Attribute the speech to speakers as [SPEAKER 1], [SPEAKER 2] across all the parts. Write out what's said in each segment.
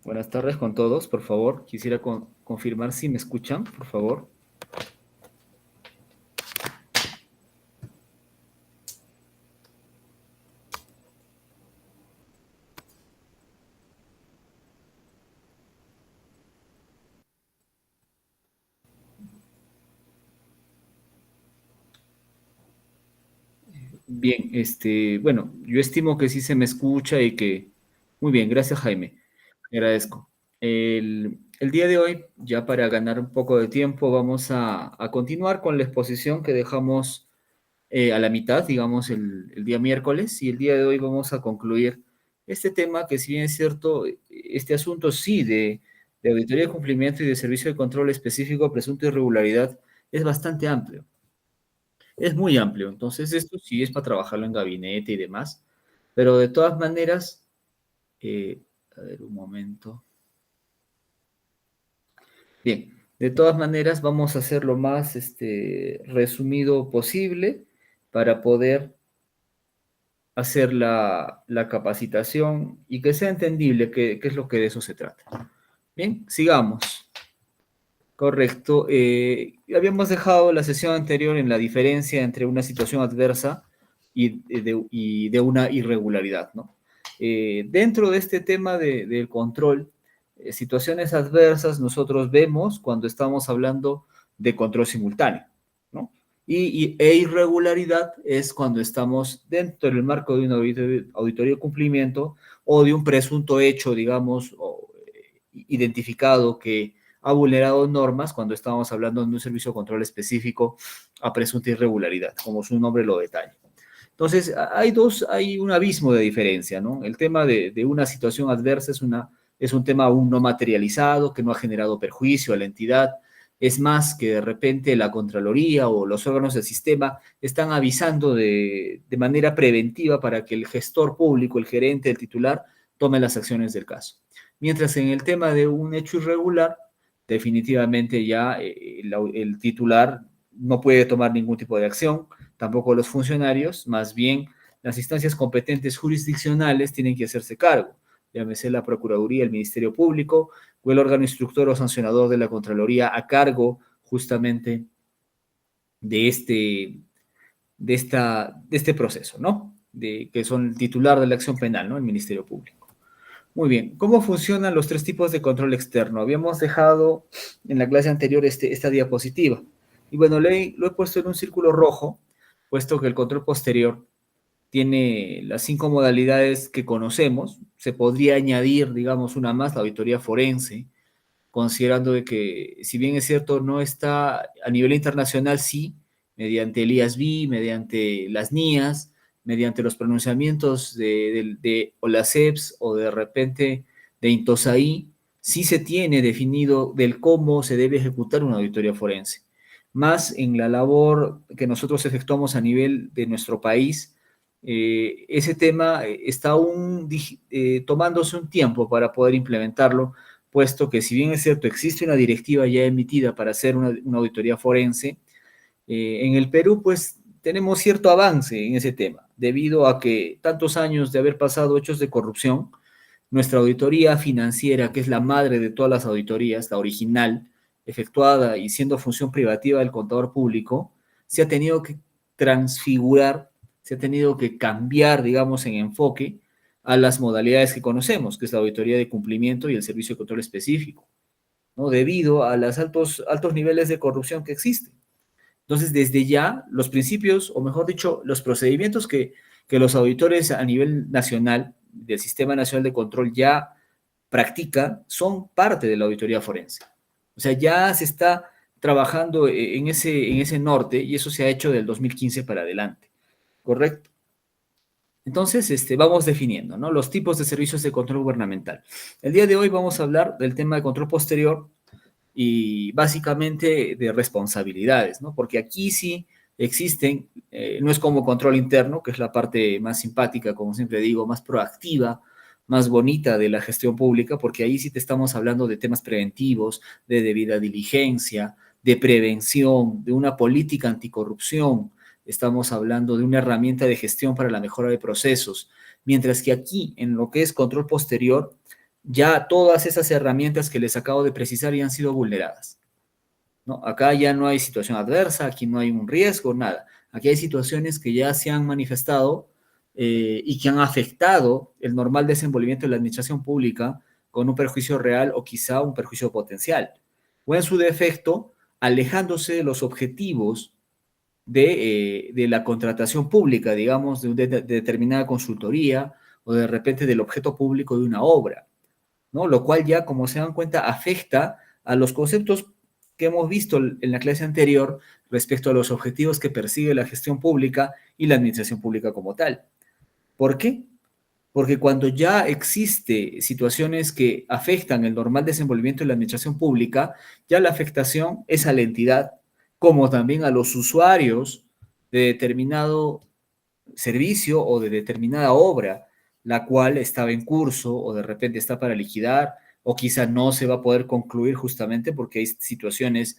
[SPEAKER 1] Buenas tardes con todos, por favor. Quisiera confirmar si me escuchan, por favor. Bien, bueno, yo estimo que sí se me escucha y que... Muy bien, gracias, Jaime. Le agradezco. El día de hoy, ya para ganar un poco de tiempo, vamos a continuar con la exposición que dejamos a la mitad, digamos, el día miércoles, y el día de hoy vamos a concluir este tema que, si bien es cierto, este asunto sí de auditoría de cumplimiento y de servicio de control específico, presunto de irregularidad, es bastante amplio. Es muy amplio, entonces esto sí es para trabajarlo en gabinete y demás, pero de todas maneras, a ver un momento. Bien, de todas maneras vamos a hacer lo más resumido posible para poder hacer la capacitación y que sea entendible qué es lo que de eso se trata. Bien, sigamos. Correcto. Habíamos dejado la sesión anterior en la diferencia entre una situación adversa y de una irregularidad, ¿no? Dentro de este tema del control, situaciones adversas nosotros vemos cuando estamos hablando de control simultáneo, ¿no? E irregularidad es cuando estamos dentro del marco de una auditoría de cumplimiento o de un presunto hecho, digamos, identificado que ha vulnerado normas cuando estamos hablando de un servicio de control específico a presunta irregularidad, como su nombre lo detalla. Entonces, hay un abismo de diferencia, ¿no? El tema de una situación adversa es un tema aún no materializado, que no ha generado perjuicio a la entidad. Es más que de repente la Contraloría o los órganos del sistema están avisando de manera preventiva para que el gestor público, el gerente, el titular, tome las acciones del caso. Mientras en el tema de un hecho irregular, definitivamente ya el titular no puede tomar ningún tipo de acción, tampoco los funcionarios, más bien las instancias competentes jurisdiccionales tienen que hacerse cargo, llámese la Procuraduría, el Ministerio Público o el órgano instructor o sancionador de la Contraloría a cargo justamente de este proceso, ¿no? Que son el titular de la acción penal, ¿no? El Ministerio Público. Muy bien, ¿cómo funcionan los tres tipos de control externo? Habíamos dejado en la clase anterior esta diapositiva. Y bueno, lo he puesto en un círculo rojo, puesto que el control posterior tiene las 5 modalidades que conocemos. Se podría añadir, digamos, una más, la auditoría forense, considerando de que, si bien es cierto, no está a nivel internacional, sí, mediante el IASB, mediante las NIAS, mediante los pronunciamientos de OLACEPS o de repente de INTOSAI, sí se tiene definido del cómo se debe ejecutar una auditoría forense. Más en la labor que nosotros efectuamos a nivel de nuestro país, ese tema está aún tomándose un tiempo para poder implementarlo, puesto que, si bien es cierto, existe una directiva ya emitida para hacer una auditoría forense, en el Perú pues tenemos cierto avance en ese tema, debido a que tantos años de haber pasado hechos de corrupción, nuestra auditoría financiera, que es la madre de todas las auditorías, la original, efectuada y siendo función privativa del contador público, se ha tenido que transfigurar, se ha tenido que cambiar, digamos, en enfoque a las modalidades que conocemos, que es la auditoría de cumplimiento y el servicio de control específico, ¿no? Debido a los altos niveles de corrupción que existen. Entonces, desde ya, los principios, o mejor dicho, los procedimientos que los auditores a nivel nacional del Sistema Nacional de Control ya practican son parte de la auditoría forense. O sea, ya se está trabajando en ese norte y eso se ha hecho del 2015 para adelante, ¿correcto? Entonces, vamos definiendo, ¿no? Los tipos de servicios de control gubernamental. El día de hoy vamos a hablar del tema de control posterior y básicamente de responsabilidades, ¿no? Porque aquí sí existen, no es como control interno, que es la parte más simpática, como siempre digo, más proactiva, más bonita de la gestión pública, porque ahí sí te estamos hablando de temas preventivos, de debida diligencia, de prevención, de una política anticorrupción, estamos hablando de una herramienta de gestión para la mejora de procesos, mientras que aquí, en lo que es control posterior, ya todas esas herramientas que les acabo de precisar ya han sido vulneradas, ¿no? Acá ya no hay situación adversa, aquí no hay un riesgo, nada. Aquí hay situaciones que ya se han manifestado y que han afectado el normal desenvolvimiento de la administración pública con un perjuicio real o quizá un perjuicio potencial. O en su defecto, alejándose de los objetivos de la contratación pública, digamos, de determinada consultoría o de repente del objeto público de una obra, ¿no? Lo cual ya, como se dan cuenta, afecta a los conceptos que hemos visto en la clase anterior respecto a los objetivos que persigue la gestión pública y la administración pública como tal. ¿Por qué? Porque cuando ya existe situaciones que afectan el normal desenvolvimiento de la administración pública, ya la afectación es a la entidad, como también a los usuarios de determinado servicio o de determinada obra, la cual estaba en curso o de repente está para liquidar o quizá no se va a poder concluir justamente porque hay situaciones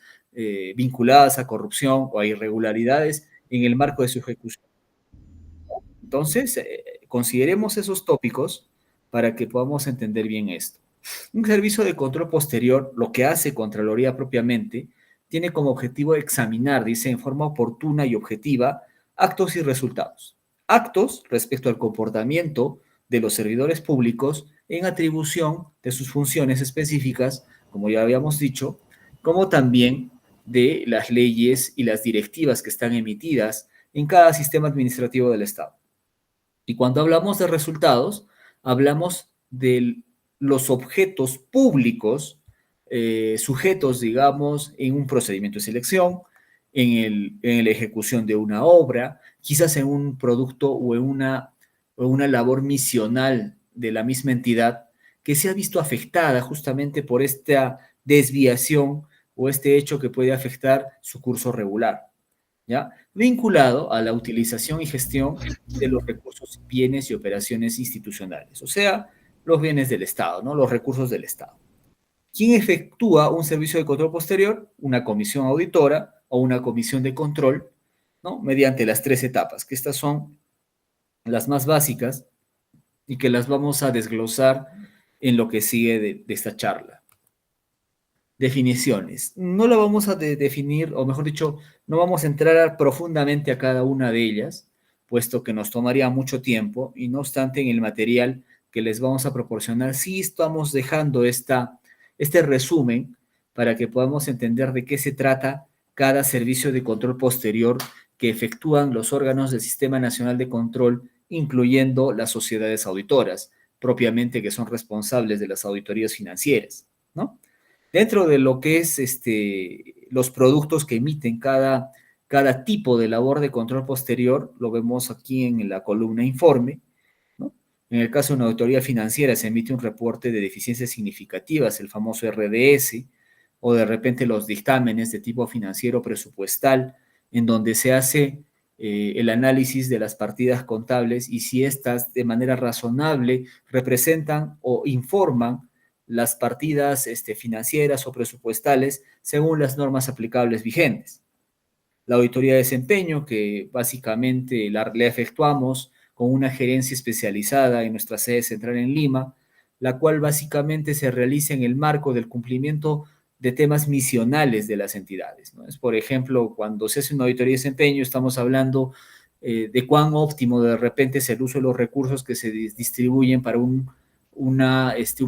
[SPEAKER 1] vinculadas a corrupción o a irregularidades en el marco de su ejecución. Entonces, consideremos esos tópicos para que podamos entender bien esto. Un servicio de control posterior, lo que hace Contraloría propiamente, tiene como objetivo examinar, dice, en forma oportuna y objetiva, actos y resultados. Actos respecto al comportamiento de los servidores públicos en atribución de sus funciones específicas, como ya habíamos dicho, como también de las leyes y las directivas que están emitidas en cada sistema administrativo del Estado. Y cuando hablamos de resultados, hablamos de los objetos públicos sujetos, digamos, en un procedimiento de selección, en la ejecución de una obra, quizás en un producto o una labor misional de la misma entidad que se ha visto afectada justamente por esta desviación o este hecho que puede afectar su curso regular. ¿Ya? Vinculado a la utilización y gestión de los recursos, bienes y operaciones institucionales, o sea, los bienes del Estado, ¿no? Los recursos del Estado. ¿Quién efectúa un servicio de control posterior? Una comisión auditora o una comisión de control, ¿no? Mediante las tres etapas, que estas son las más básicas y que las vamos a desglosar en lo que sigue de esta charla. Definiciones. No lo vamos a definir, o mejor dicho, no vamos a entrar profundamente a cada una de ellas, puesto que nos tomaría mucho tiempo, y no obstante, en el material que les vamos a proporcionar, sí estamos dejando este resumen para que podamos entender de qué se trata cada servicio de control posterior que efectúan los órganos del Sistema Nacional de Control, incluyendo las sociedades auditoras, propiamente que son responsables de las auditorías financieras, ¿no? Dentro de lo que es los productos que emiten cada tipo de labor de control posterior, lo vemos aquí en la columna informe, ¿no? En el caso de una auditoría financiera se emite un reporte de deficiencias significativas, el famoso RDS, o de repente los dictámenes de tipo financiero presupuestal, en donde se hace el análisis de las partidas contables y si éstas de manera razonable representan o informan las partidas financieras o presupuestales según las normas aplicables vigentes. La auditoría de desempeño, que básicamente le efectuamos con una gerencia especializada en nuestra sede central en Lima, la cual básicamente se realiza en el marco del cumplimiento de temas misionales de las entidades, ¿no? Es, por ejemplo, cuando se hace una auditoría de desempeño, estamos hablando de cuán óptimo de repente es el uso de los recursos que se distribuyen para un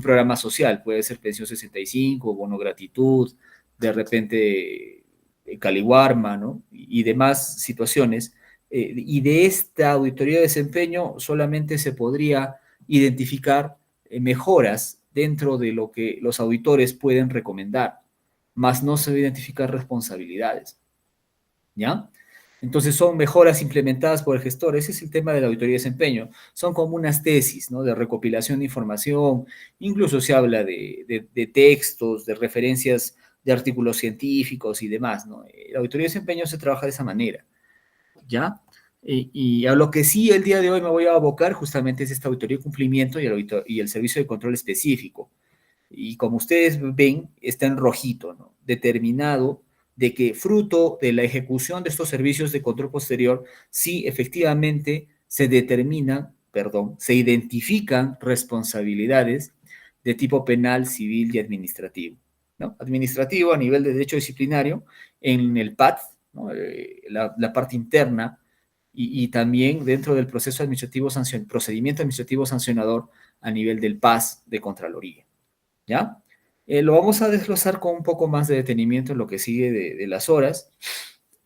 [SPEAKER 1] programa social, puede ser pensión 65, bono gratitud, de repente Caliwarma, ¿no? Y demás situaciones. Y de esta auditoría de desempeño solamente se podría identificar mejoras dentro de lo que los auditores pueden recomendar, más no se va a identificar responsabilidades, ¿ya? Entonces son mejoras implementadas por el gestor. Ese es el tema de la auditoría de desempeño. Son como unas tesis, ¿no? De recopilación de información. Incluso se habla de textos, de referencias de artículos científicos y demás, ¿no? La auditoría de desempeño se trabaja de esa manera, ¿ya? Y a lo que sí el día de hoy me voy a abocar justamente es esta auditoría de cumplimiento y el servicio de control específico. Y como ustedes ven, está en rojito, ¿no? Determinado de que fruto de la ejecución de estos servicios de control posterior, sí efectivamente se determinan, perdón, se identifican responsabilidades de tipo penal, civil y administrativo, ¿no? Administrativo a nivel de derecho disciplinario en el PAD, ¿no? La parte interna, y también dentro del proceso administrativo procedimiento administrativo sancionador a nivel del PAS de Contraloría, ¿ya? Lo vamos a desglosar con un poco más de detenimiento en lo que sigue de las horas.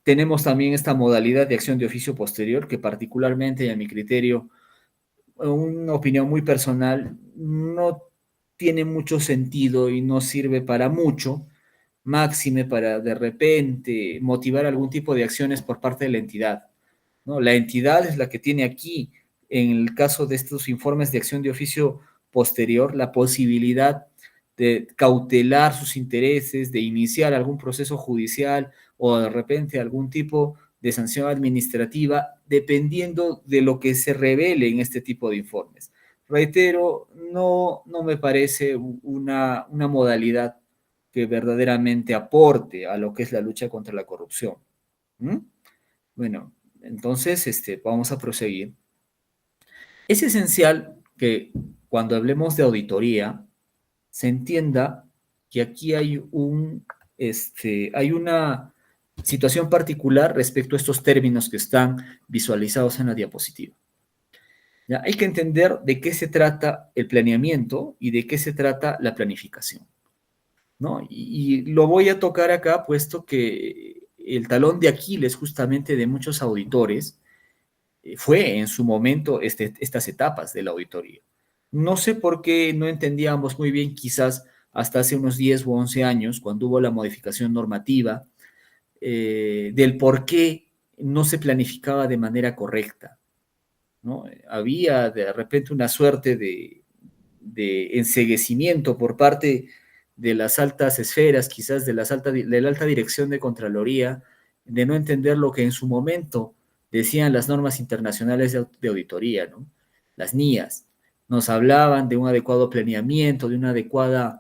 [SPEAKER 1] Tenemos también esta modalidad de acción de oficio posterior que particularmente y a mi criterio, una opinión muy personal, no tiene mucho sentido y no sirve para mucho, máxime para de repente motivar algún tipo de acciones por parte de la entidad, ¿no? La entidad es la que tiene aquí, en el caso de estos informes de acción de oficio posterior, la posibilidad de cautelar sus intereses, de iniciar algún proceso judicial o de repente algún tipo de sanción administrativa, dependiendo de lo que se revele en este tipo de informes. Reitero, no me parece una modalidad que verdaderamente aporte a lo que es la lucha contra la corrupción. ¿Mm? Bueno, entonces vamos a proseguir. Es esencial que cuando hablemos de auditoría se entienda que aquí hay una situación particular respecto a estos términos que están visualizados en la diapositiva. ¿Ya? Hay que entender de qué se trata el planeamiento y de qué se trata la planificación, ¿no? Y lo voy a tocar acá, puesto que el talón de Aquiles justamente de muchos auditores fue en su momento estas etapas de la auditoría. No sé por qué no entendíamos muy bien, quizás hasta hace unos 10 u 11 años, cuando hubo la modificación normativa, del por qué no se planificaba de manera correcta, ¿no? Había de repente una suerte de enceguecimiento por parte de las altas esferas, quizás de la alta dirección de Contraloría, de no entender lo que en su momento decían las normas internacionales de auditoría, ¿no? Las NIAs. Nos hablaban de un adecuado planeamiento, de una adecuada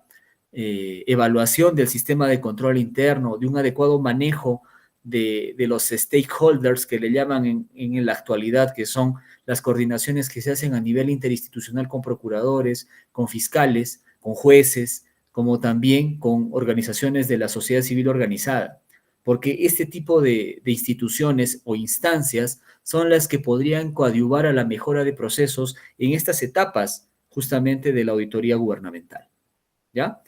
[SPEAKER 1] evaluación del sistema de control interno, de un adecuado manejo de los stakeholders que le llaman en la actualidad, que son las coordinaciones que se hacen a nivel interinstitucional con procuradores, con fiscales, con jueces, como también con organizaciones de la sociedad civil organizada, porque este tipo de instituciones o instancias son las que podrían coadyuvar a la mejora de procesos en estas etapas justamente de la auditoría gubernamental, ¿ya?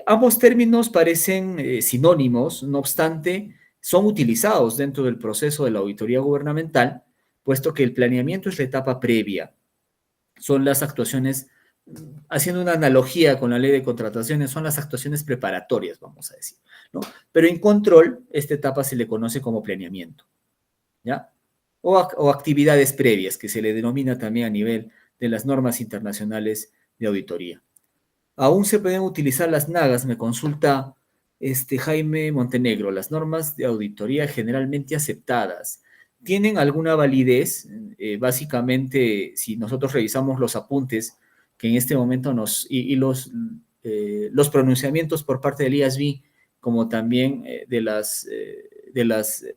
[SPEAKER 1] Ambos términos parecen sinónimos, no obstante, son utilizados dentro del proceso de la auditoría gubernamental, puesto que el planeamiento es la etapa previa, son las actuaciones, haciendo una analogía con la ley de contrataciones, son las actuaciones preparatorias, vamos a decir, ¿no? Pero en control, esta etapa se le conoce como planeamiento, ¿ya? O actividades previas, que se le denomina también a nivel de las normas internacionales de auditoría. Aún se pueden utilizar las NAGAs, me consulta Jaime Montenegro, las normas de auditoría generalmente aceptadas. ¿Tienen alguna validez? Básicamente, si nosotros revisamos los apuntes que en este momento y los pronunciamientos por parte del IASB, como también de las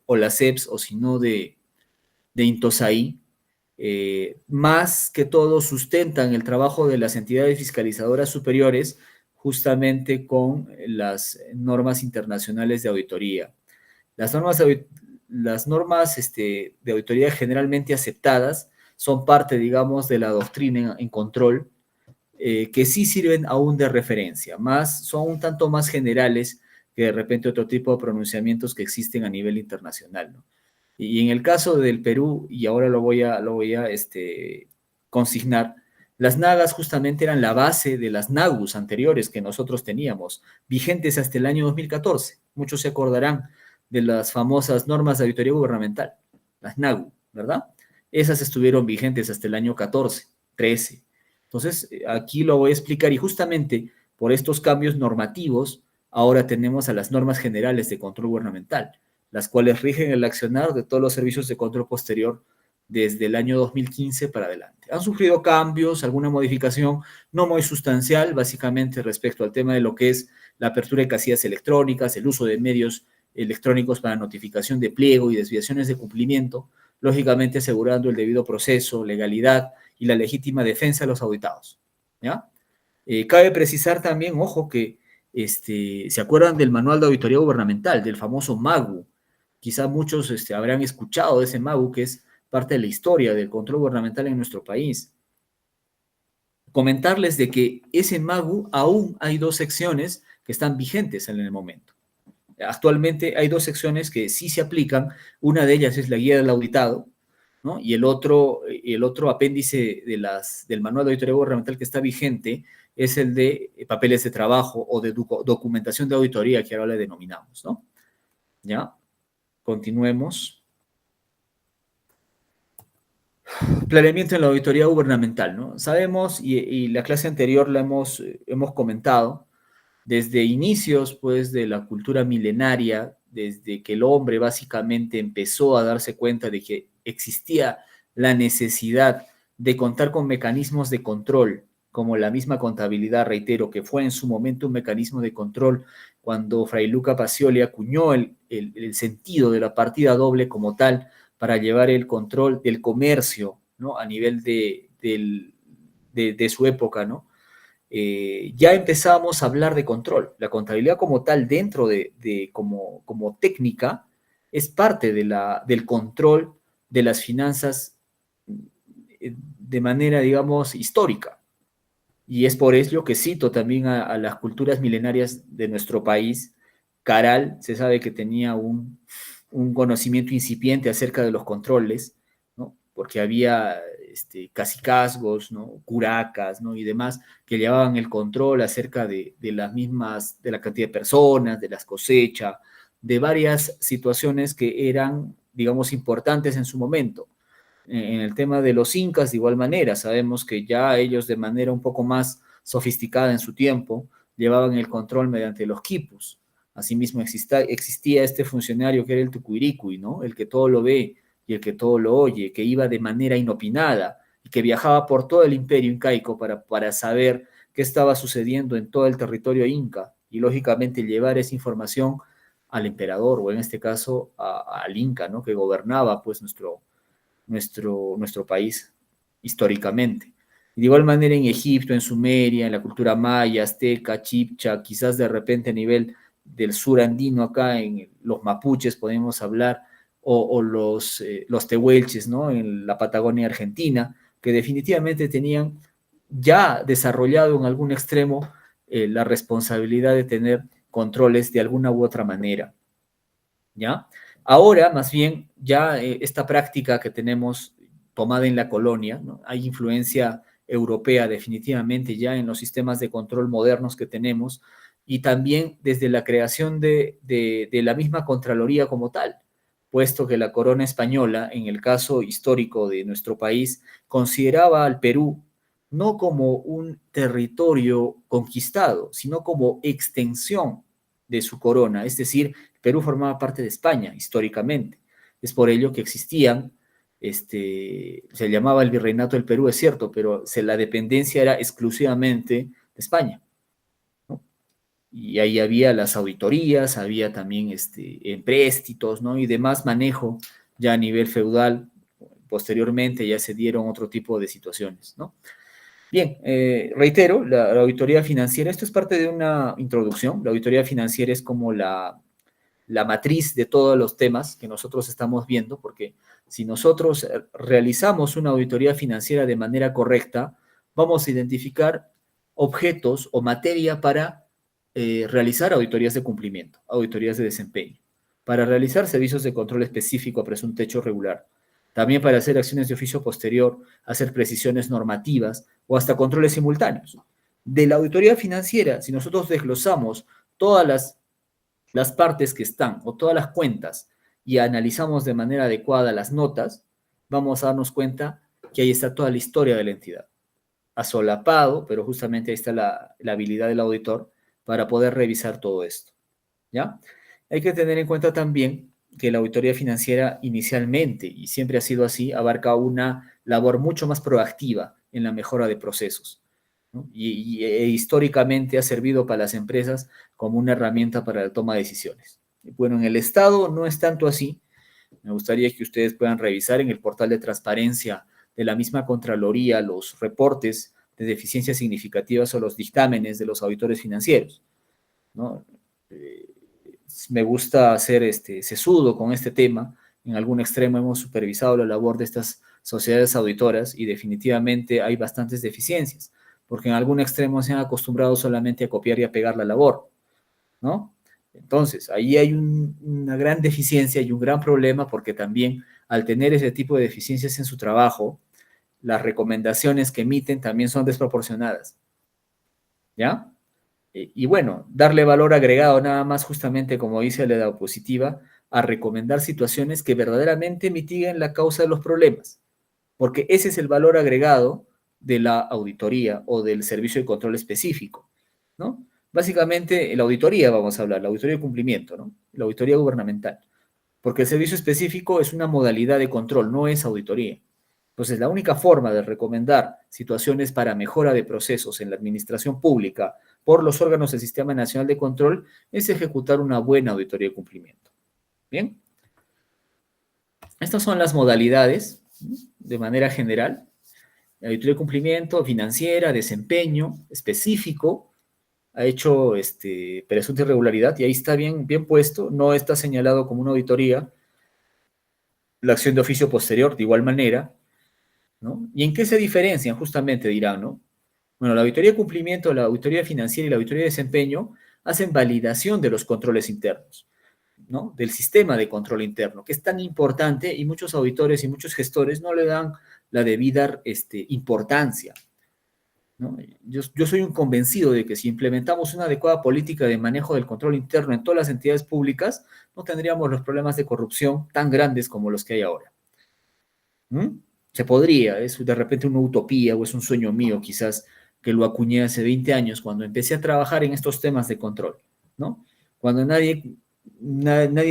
[SPEAKER 1] OLACEPs o si no de INTOSAI, más que todo sustentan el trabajo de las entidades fiscalizadoras superiores justamente con las normas internacionales de auditoría. Las normas de auditoría generalmente aceptadas son parte, digamos, de la doctrina en control, que sí sirven aún de referencia, son un tanto más generales que de repente otro tipo de pronunciamientos que existen a nivel internacional, ¿no? Y en el caso del Perú, y ahora lo voy a consignar, las NAGAs justamente eran la base de las NAGUS anteriores que nosotros teníamos, vigentes hasta el año 2014. Muchos se acordarán de las famosas normas de auditoría gubernamental, las NAGU, ¿verdad? Esas estuvieron vigentes hasta el año 14, 13. Entonces, aquí lo voy a explicar y justamente por estos cambios normativos, ahora tenemos a las normas generales de control gubernamental, las cuales rigen el accionar de todos los servicios de control posterior desde el año 2015 para adelante. Han sufrido cambios, alguna modificación, no muy sustancial, básicamente respecto al tema de lo que es la apertura de casillas electrónicas, el uso de medios electrónicos para notificación de pliego y desviaciones de cumplimiento, lógicamente asegurando el debido proceso, legalidad y la legítima defensa de los auditados, ¿ya? Cabe precisar también, ojo, que ¿se acuerdan del Manual de Auditoría Gubernamental, del famoso MAGU? Quizá muchos habrán escuchado de ese MAGU, que es parte de la historia del control gubernamental en nuestro país. Comentarles de que ese MAGU aún hay dos secciones que están vigentes en el momento. Actualmente hay dos secciones que sí se aplican. Una de ellas es la guía del auditado, ¿no? Y el otro apéndice del Manual de Auditoría Gubernamental que está vigente es el de papeles de trabajo o de documentación de auditoría, que ahora le denominamos, ¿no? ¿Ya? Continuemos. Planeamiento en la auditoría gubernamental, ¿no? Sabemos, y la clase anterior la hemos comentado, desde inicios, pues, de la cultura milenaria, desde que el hombre básicamente empezó a darse cuenta de que existía la necesidad de contar con mecanismos de control, como la misma contabilidad, reitero, que fue en su momento un mecanismo de control cuando Fray Luca Pacioli acuñó el sentido de la partida doble como tal para llevar el control del comercio, ¿no? A nivel de su época, ¿no? Ya empezamos a hablar de control. La contabilidad como tal, dentro como técnica, es parte del control de las finanzas de manera, digamos, histórica. Y es por ello que cito también a las culturas milenarias de nuestro país. Caral se sabe que tenía un conocimiento incipiente acerca de los controles, ¿no? Porque había cacicazgos, ¿no? Curacas, ¿no? Y demás que llevaban el control acerca de las mismas, de la cantidad de personas, de las cosechas, de varias situaciones que eran, digamos, importantes en su momento. En el tema de los incas, de igual manera, sabemos que ya ellos de manera un poco más sofisticada en su tiempo llevaban el control mediante los quipus. Asimismo existía este funcionario que era el tucuiricuy, ¿no? El que todo lo ve y el que todo lo oye, que iba de manera inopinada y que viajaba por todo el imperio incaico para saber qué estaba sucediendo en todo el territorio inca y lógicamente llevar esa información al emperador o en este caso al inca, ¿no? Que gobernaba pues nuestro país históricamente. De igual manera en Egipto, en Sumeria, en la cultura maya, azteca, chipcha, quizás de repente a nivel del sur andino acá, en los mapuches podemos hablar, o los tehuelches, ¿no? En la Patagonia Argentina, que definitivamente tenían ya desarrollado en algún extremo la responsabilidad de tener controles de alguna u otra manera, ¿ya? Ahora, más bien, ya esta práctica que tenemos tomada en la colonia, ¿no? Hay influencia europea definitivamente ya en los sistemas de control modernos que tenemos y también desde la creación de la misma Contraloría como tal, puesto que la corona española, en el caso histórico de nuestro país, consideraba al Perú no como un territorio conquistado, sino como extensión de su corona, es decir, Perú formaba parte de España históricamente. Es por ello que existían, se llamaba el Virreinato del Perú, es cierto, pero la dependencia era exclusivamente de España, ¿no? Y ahí había las auditorías, había también empréstitos, ¿no? Y demás manejo ya a nivel feudal. Posteriormente ya se dieron otro tipo de situaciones, ¿no? Bien, reitero, la auditoría financiera, esto es parte de una introducción. La auditoría financiera es como la matriz de todos los temas que nosotros estamos viendo, porque si nosotros realizamos una auditoría financiera de manera correcta, vamos a identificar objetos o materia para realizar auditorías de cumplimiento, auditorías de desempeño, para realizar servicios de control específico a presunto hecho regular, también para hacer acciones de oficio posterior, hacer precisiones normativas o hasta controles simultáneos. De la auditoría financiera, si nosotros desglosamos todas las partes que están o todas las cuentas y analizamos de manera adecuada las notas, vamos a darnos cuenta que ahí está toda la historia de la entidad. Asolapado, pero justamente ahí está la habilidad del auditor para poder revisar todo esto, ¿ya? Hay que tener en cuenta también que la auditoría financiera inicialmente, y siempre ha sido así, abarca una labor mucho más proactiva en la mejora de procesos, ¿no? Históricamente ha servido para las empresas como una herramienta para la toma de decisiones. Bueno, en el Estado no es tanto así. Me gustaría que ustedes puedan revisar en el portal de transparencia de la misma Contraloría los reportes de deficiencias significativas o los dictámenes de los auditores financieros, ¿no? Me gusta ser sesudo con este tema. En algún extremo hemos supervisado la labor de estas sociedades auditoras y definitivamente hay bastantes deficiencias, porque en algún extremo se han acostumbrado solamente a copiar y a pegar la labor, ¿no? Entonces, ahí hay una gran deficiencia y un gran problema porque también al tener ese tipo de deficiencias en su trabajo, las recomendaciones que emiten también son desproporcionadas, ¿ya? Y bueno, darle valor agregado nada más justamente como dice la diapositiva, a recomendar situaciones que verdaderamente mitiguen la causa de los problemas, porque ese es el valor agregado de la auditoría o del servicio de control específico, ¿no? Básicamente, la auditoría, vamos a hablar, la auditoría de cumplimiento, ¿no? La auditoría gubernamental, porque el servicio específico es una modalidad de control, no es auditoría. Entonces, la única forma de recomendar situaciones para mejora de procesos en la administración pública por los órganos del Sistema Nacional de Control es ejecutar una buena auditoría de cumplimiento. Bien, estas son las modalidades de manera general. Auditoría de cumplimiento, financiera, desempeño, específico, ha hecho presunta irregularidad y ahí está bien puesto, no está señalado como una auditoría, la acción de oficio posterior de igual manera, ¿no? ¿Y en qué se diferencian? Justamente dirán, ¿no? Bueno, la auditoría de cumplimiento, la auditoría financiera y la auditoría de desempeño hacen validación de los controles internos, ¿no? Del sistema de control interno, que es tan importante y muchos auditores y muchos gestores no le dan la debida importancia, ¿no? Yo soy un convencido de que si implementamos una adecuada política de manejo del control interno en todas las entidades públicas, no tendríamos los problemas de corrupción tan grandes como los que hay ahora. ¿Mm? Se podría, es de repente una utopía o es un sueño mío quizás que lo acuñé hace 20 años cuando empecé a trabajar en estos temas de control, ¿no? Cuando nadie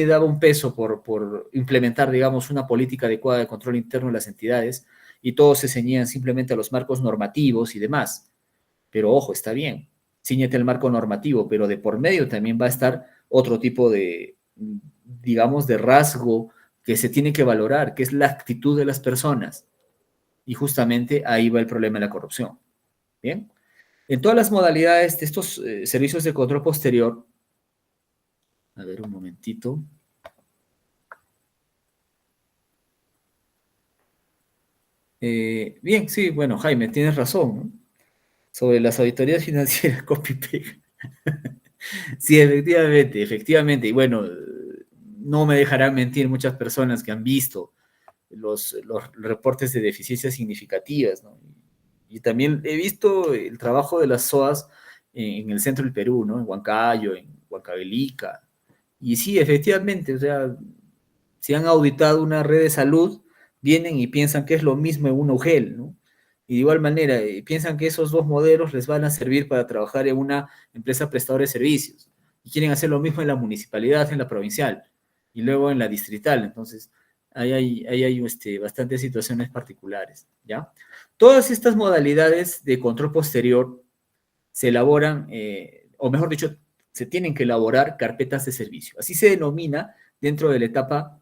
[SPEAKER 1] daba un peso por implementar, digamos, una política adecuada de control interno en las entidades y todos se ceñían simplemente a los marcos normativos y demás. Pero ojo, está bien, ciñete el marco normativo, pero de por medio también va a estar otro tipo de, digamos, de rasgo que se tiene que valorar, que es la actitud de las personas. Y justamente ahí va el problema de la corrupción. Bien, en todas las modalidades de estos servicios de control posterior, a ver un momentito. Bien, sí, bueno, Jaime, tienes razón, ¿no? Sobre las auditorías financieras, copy-paste. Sí, efectivamente. Y bueno, no me dejarán mentir muchas personas que han visto los reportes de deficiencias significativas, ¿no? Y también he visto el trabajo de las SOAS en el centro del Perú, ¿no? En Huancayo, en Huancavelica. Y sí, efectivamente, o sea, si han auditado una red de salud, vienen y piensan que es lo mismo en una UGEL, ¿no? Y de igual manera, piensan que esos dos modelos les van a servir para trabajar en una empresa prestadora de servicios. Y quieren hacer lo mismo en la municipalidad, en la provincial, y luego en la distrital. Entonces, ahí hay bastantes situaciones particulares, ¿ya? Todas estas modalidades de control posterior se elaboran, o mejor dicho, se tienen que elaborar carpetas de servicio. Así se denomina dentro de la etapa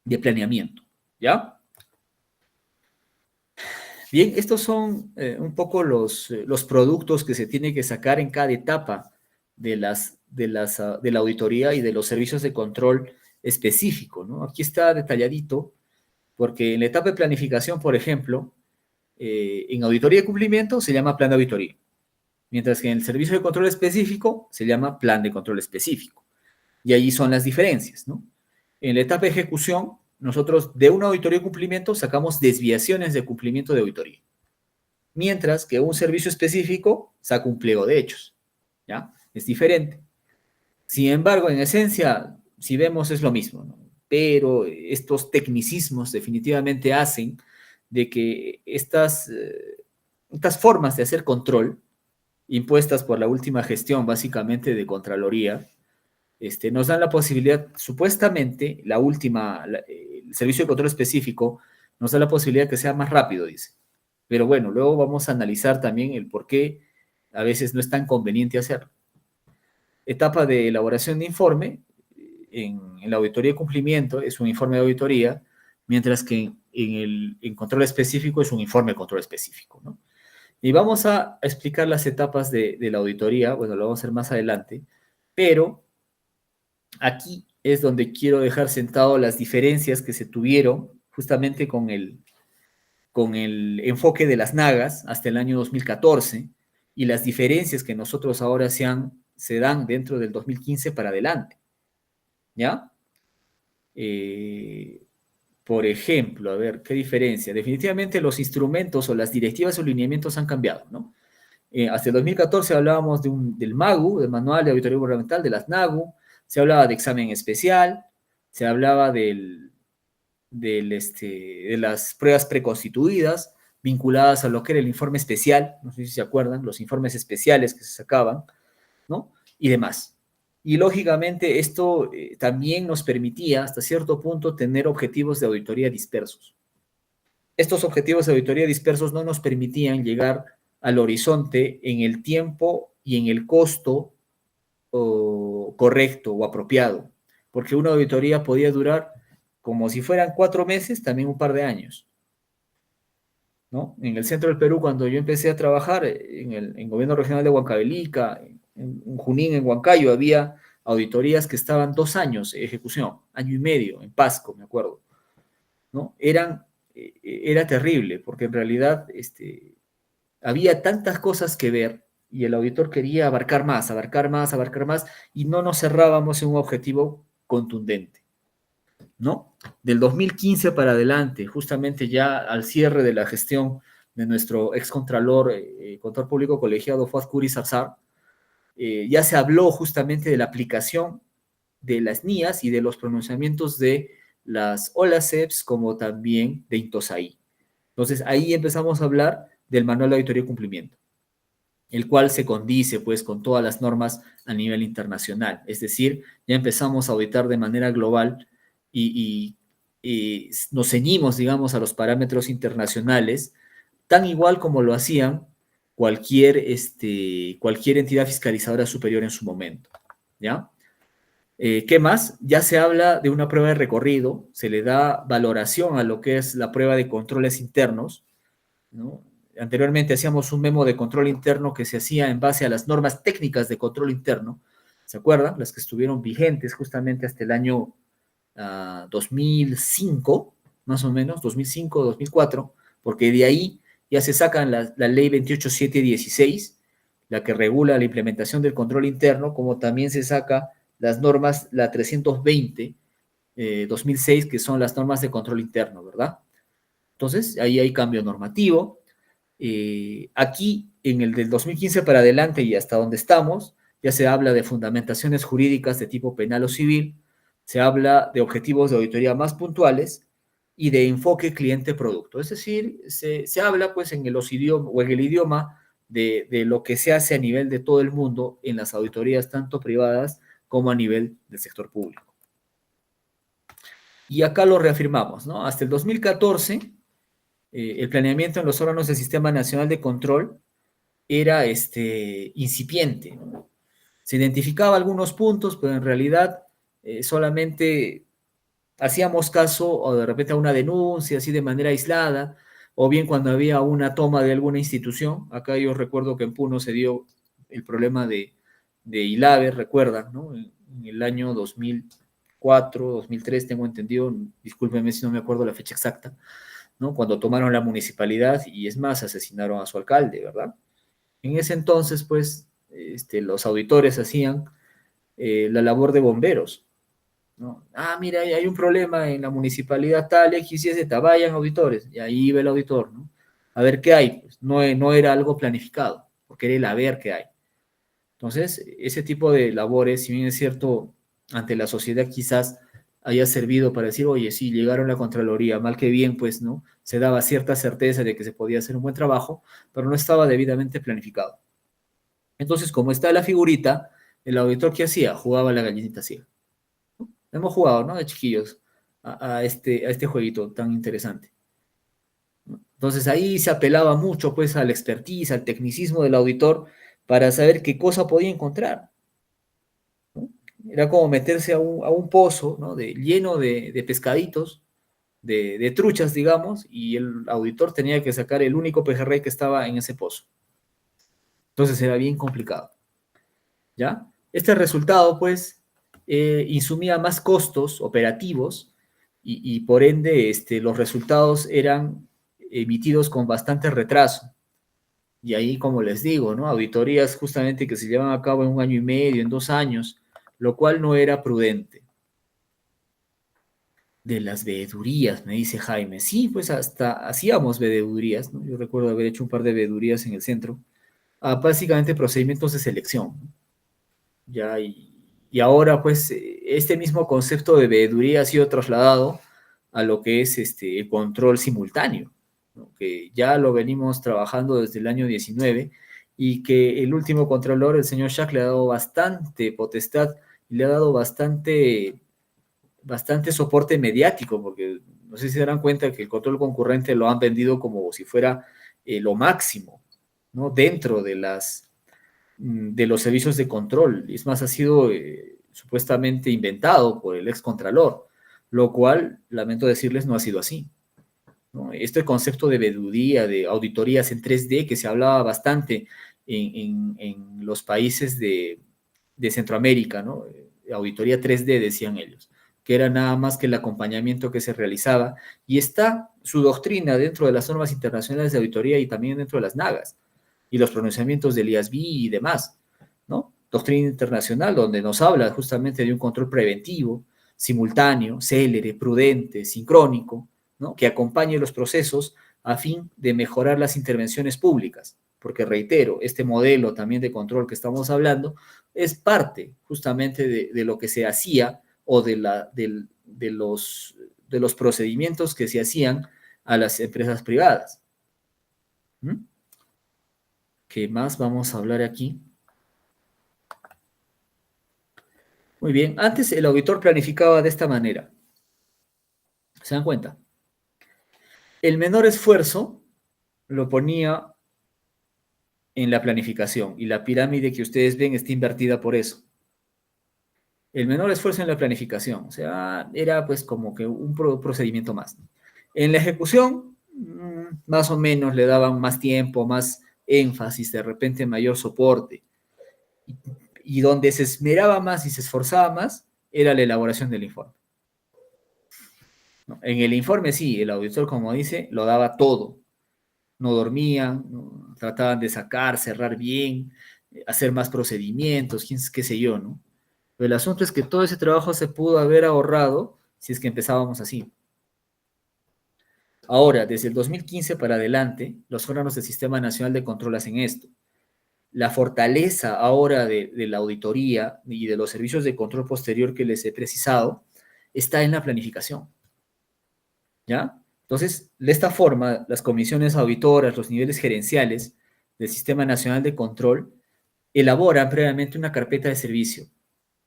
[SPEAKER 1] de planeamiento, ¿ya? Bien, estos son un poco los productos que se tiene que sacar en cada etapa de la auditoría y de los servicios de control específico, ¿no? Aquí está detalladito, porque en la etapa de planificación, por ejemplo, en auditoría de cumplimiento se llama plan de auditoría, mientras que en el servicio de control específico se llama plan de control específico. Y allí son las diferencias, ¿no? En la etapa de ejecución, nosotros de una auditoría de cumplimiento sacamos desviaciones de cumplimiento de auditoría, mientras que un servicio específico saca un pliego de hechos, ¿ya? Es diferente. Sin embargo, en esencia, si vemos es lo mismo, ¿no? Pero estos tecnicismos definitivamente hacen de que estas formas de hacer control, impuestas por la última gestión básicamente de Contraloría, nos dan la posibilidad, supuestamente, el servicio de control específico nos da la posibilidad que sea más rápido, dice. Pero bueno, luego vamos a analizar también el por qué a veces no es tan conveniente hacerlo. Etapa de elaboración de informe, en la auditoría de cumplimiento es un informe de auditoría, mientras que en control específico es un informe de control específico, ¿no? Y vamos a explicar las etapas de la auditoría, bueno, lo vamos a hacer más adelante, pero aquí es donde quiero dejar sentado las diferencias que se tuvieron justamente con el enfoque de las nagas hasta el año 2014 y las diferencias que nosotros ahora se dan dentro del 2015 para adelante, ¿ya? Eh, por ejemplo, a ver, ¿qué diferencia? Definitivamente los instrumentos o las directivas o lineamientos han cambiado, ¿no? Hasta el 2014 hablábamos del MAGU, del Manual de Auditoría Gubernamental, de las NAGU, se hablaba de examen especial, se hablaba de las pruebas preconstituidas vinculadas a lo que era el informe especial, no sé si se acuerdan, los informes especiales que se sacaban, ¿no? Y demás. Y lógicamente esto también nos permitía hasta cierto punto tener objetivos de auditoría dispersos. Estos objetivos de auditoría dispersos no nos permitían llegar al horizonte en el tiempo y en el costo correcto o apropiado, porque una auditoría podía durar como si fueran 4 meses, también un par de años, ¿no? En el centro del Perú, cuando yo empecé a trabajar en el gobierno regional de Huancavelica, en Junín, en Huancayo, había auditorías que estaban 2 años en ejecución, año y medio, en Pasco, me acuerdo, ¿no? Era terrible, porque en realidad había tantas cosas que ver y el auditor quería abarcar más, abarcar más, abarcar más, y no nos cerrábamos en un objetivo contundente, ¿no? Del 2015 para adelante, justamente ya al cierre de la gestión de nuestro excontralor, Contralor Público Colegiado Fuad Curi Sarzar, ya se habló justamente de la aplicación de las NIAS y de los pronunciamientos de las OLACEPs como también de INTOSAI. Entonces ahí empezamos a hablar del Manual de Auditoría y Cumplimiento, el cual se condice pues con todas las normas a nivel internacional. Es decir, ya empezamos a auditar de manera global y nos ceñimos, digamos, a los parámetros internacionales, tan igual como lo hacían cualquier entidad fiscalizadora superior en su momento, ¿ya? ¿Qué más? Ya se habla de una prueba de recorrido, se le da valoración a lo que es la prueba de controles internos, ¿no? Anteriormente hacíamos un memo de control interno que se hacía en base a las normas técnicas de control interno, ¿se acuerdan? Las que estuvieron vigentes justamente hasta el año 2005, más o menos, 2005, 2004, porque de ahí ya se sacan la ley 28716, la que regula la implementación del control interno, como también se saca las normas, la 320, 2006, que son las normas de control interno, ¿verdad? Entonces, ahí hay cambio normativo. Aquí, en el del 2015 para adelante y hasta donde estamos, ya se habla de fundamentaciones jurídicas de tipo penal o civil, se habla de objetivos de auditoría más puntuales y de enfoque cliente-producto. Es decir, se habla pues en el idioma de lo que se hace a nivel de todo el mundo en las auditorías tanto privadas como a nivel del sector público. Y acá lo reafirmamos, ¿no? Hasta el 2014, el planeamiento en los órganos del Sistema Nacional de Control era incipiente, ¿no? Se identificaba algunos puntos, pero en realidad solamente hacíamos caso o de repente a una denuncia así de manera aislada, o bien cuando había una toma de alguna institución. Acá yo recuerdo que en Puno se dio el problema de ILAVE, recuerdan, ¿no? En el año 2004, 2003, tengo entendido, discúlpenme si no me acuerdo la fecha exacta, ¿no? Cuando tomaron la municipalidad y es más, asesinaron a su alcalde, ¿verdad? En ese entonces, pues, los auditores hacían la labor de bomberos, ¿no? Ah, mira, hay un problema en la municipalidad tal, X y Z, vayan auditores, y ahí iba el auditor, ¿no? A ver qué hay, pues no era algo planificado, porque era el a ver qué hay. Entonces, ese tipo de labores, si bien es cierto, ante la sociedad quizás haya servido para decir, oye, sí, llegaron a la Contraloría, mal que bien, pues, ¿no? Se daba cierta certeza de que se podía hacer un buen trabajo, pero no estaba debidamente planificado. Entonces, como está la figurita, el auditor, ¿qué hacía? Jugaba a la gallinita ciega. Hemos jugado, ¿no? De chiquillos a este jueguito tan interesante. Entonces ahí se apelaba mucho pues al expertise, al tecnicismo del auditor para saber qué cosa podía encontrar, ¿no? Era como meterse a un pozo, ¿no? Lleno de pescaditos, de truchas, digamos, y el auditor tenía que sacar el único pejerrey que estaba en ese pozo. Entonces era bien complicado, ¿ya? Este resultado, pues, insumía más costos operativos y por ende los resultados eran emitidos con bastante retraso. Y ahí, como les digo, ¿no? Auditorías justamente que se llevan a cabo en 1 año y medio, en 2 años, lo cual no era prudente. De las veedurías, me dice Jaime. Sí, pues hasta hacíamos veedurías, ¿no? Yo recuerdo haber hecho un par de veedurías en el centro. Básicamente procedimientos de selección, ¿no? Ya, y ahora, pues, este mismo concepto de veeduría ha sido trasladado a lo que es el control simultáneo, ¿no? Que ya lo venimos trabajando desde el año 19 y que el último controlador, el señor Schack, le ha dado bastante potestad y le ha dado bastante soporte mediático, porque no sé si se darán cuenta que el control concurrente lo han vendido como si fuera lo máximo, ¿no? Dentro de los servicios de control. Es más, ha sido supuestamente inventado por el ex contralor, lo cual, lamento decirles, no ha sido así, ¿no? Este concepto de veeduría, de auditorías en 3D, que se hablaba bastante en los países de Centroamérica, ¿no? Auditoría 3D, decían ellos, que era nada más que el acompañamiento que se realizaba, y está su doctrina dentro de las normas internacionales de auditoría y también dentro de las NAGAs y los pronunciamientos del IASB y demás, ¿no? Doctrina internacional donde nos habla justamente de un control preventivo, simultáneo, célere, prudente, sincrónico, ¿no? Que acompañe los procesos a fin de mejorar las intervenciones públicas. Porque reitero, este modelo también de control que estamos hablando es parte justamente de lo que se hacía o de los procedimientos que se hacían a las empresas privadas. ¿Mm? ¿Qué más vamos a hablar aquí? Muy bien, antes el auditor planificaba de esta manera. ¿Se dan cuenta? El menor esfuerzo lo ponía en la planificación y la pirámide que ustedes ven está invertida por eso. El menor esfuerzo en la planificación, o sea, era pues como que un procedimiento más. En la ejecución, más o menos le daban más tiempo, más énfasis, de repente mayor soporte. Y donde se esmeraba más y se esforzaba más era la elaboración del informe. ¿No? En el informe sí, el auditor, como dice, lo daba todo. No dormían, ¿no? Trataban de sacar, cerrar bien, hacer más procedimientos, qué sé yo, ¿no? Pero el asunto es que todo ese trabajo se pudo haber ahorrado si es que empezábamos así. Ahora, desde el 2015 para adelante, los órganos del Sistema Nacional de Control hacen esto. La fortaleza ahora de la auditoría y de los servicios de control posterior que les he precisado está en la planificación. ¿Ya? Entonces, de esta forma, las comisiones auditoras, los niveles gerenciales del Sistema Nacional de Control elaboran previamente una carpeta de servicio.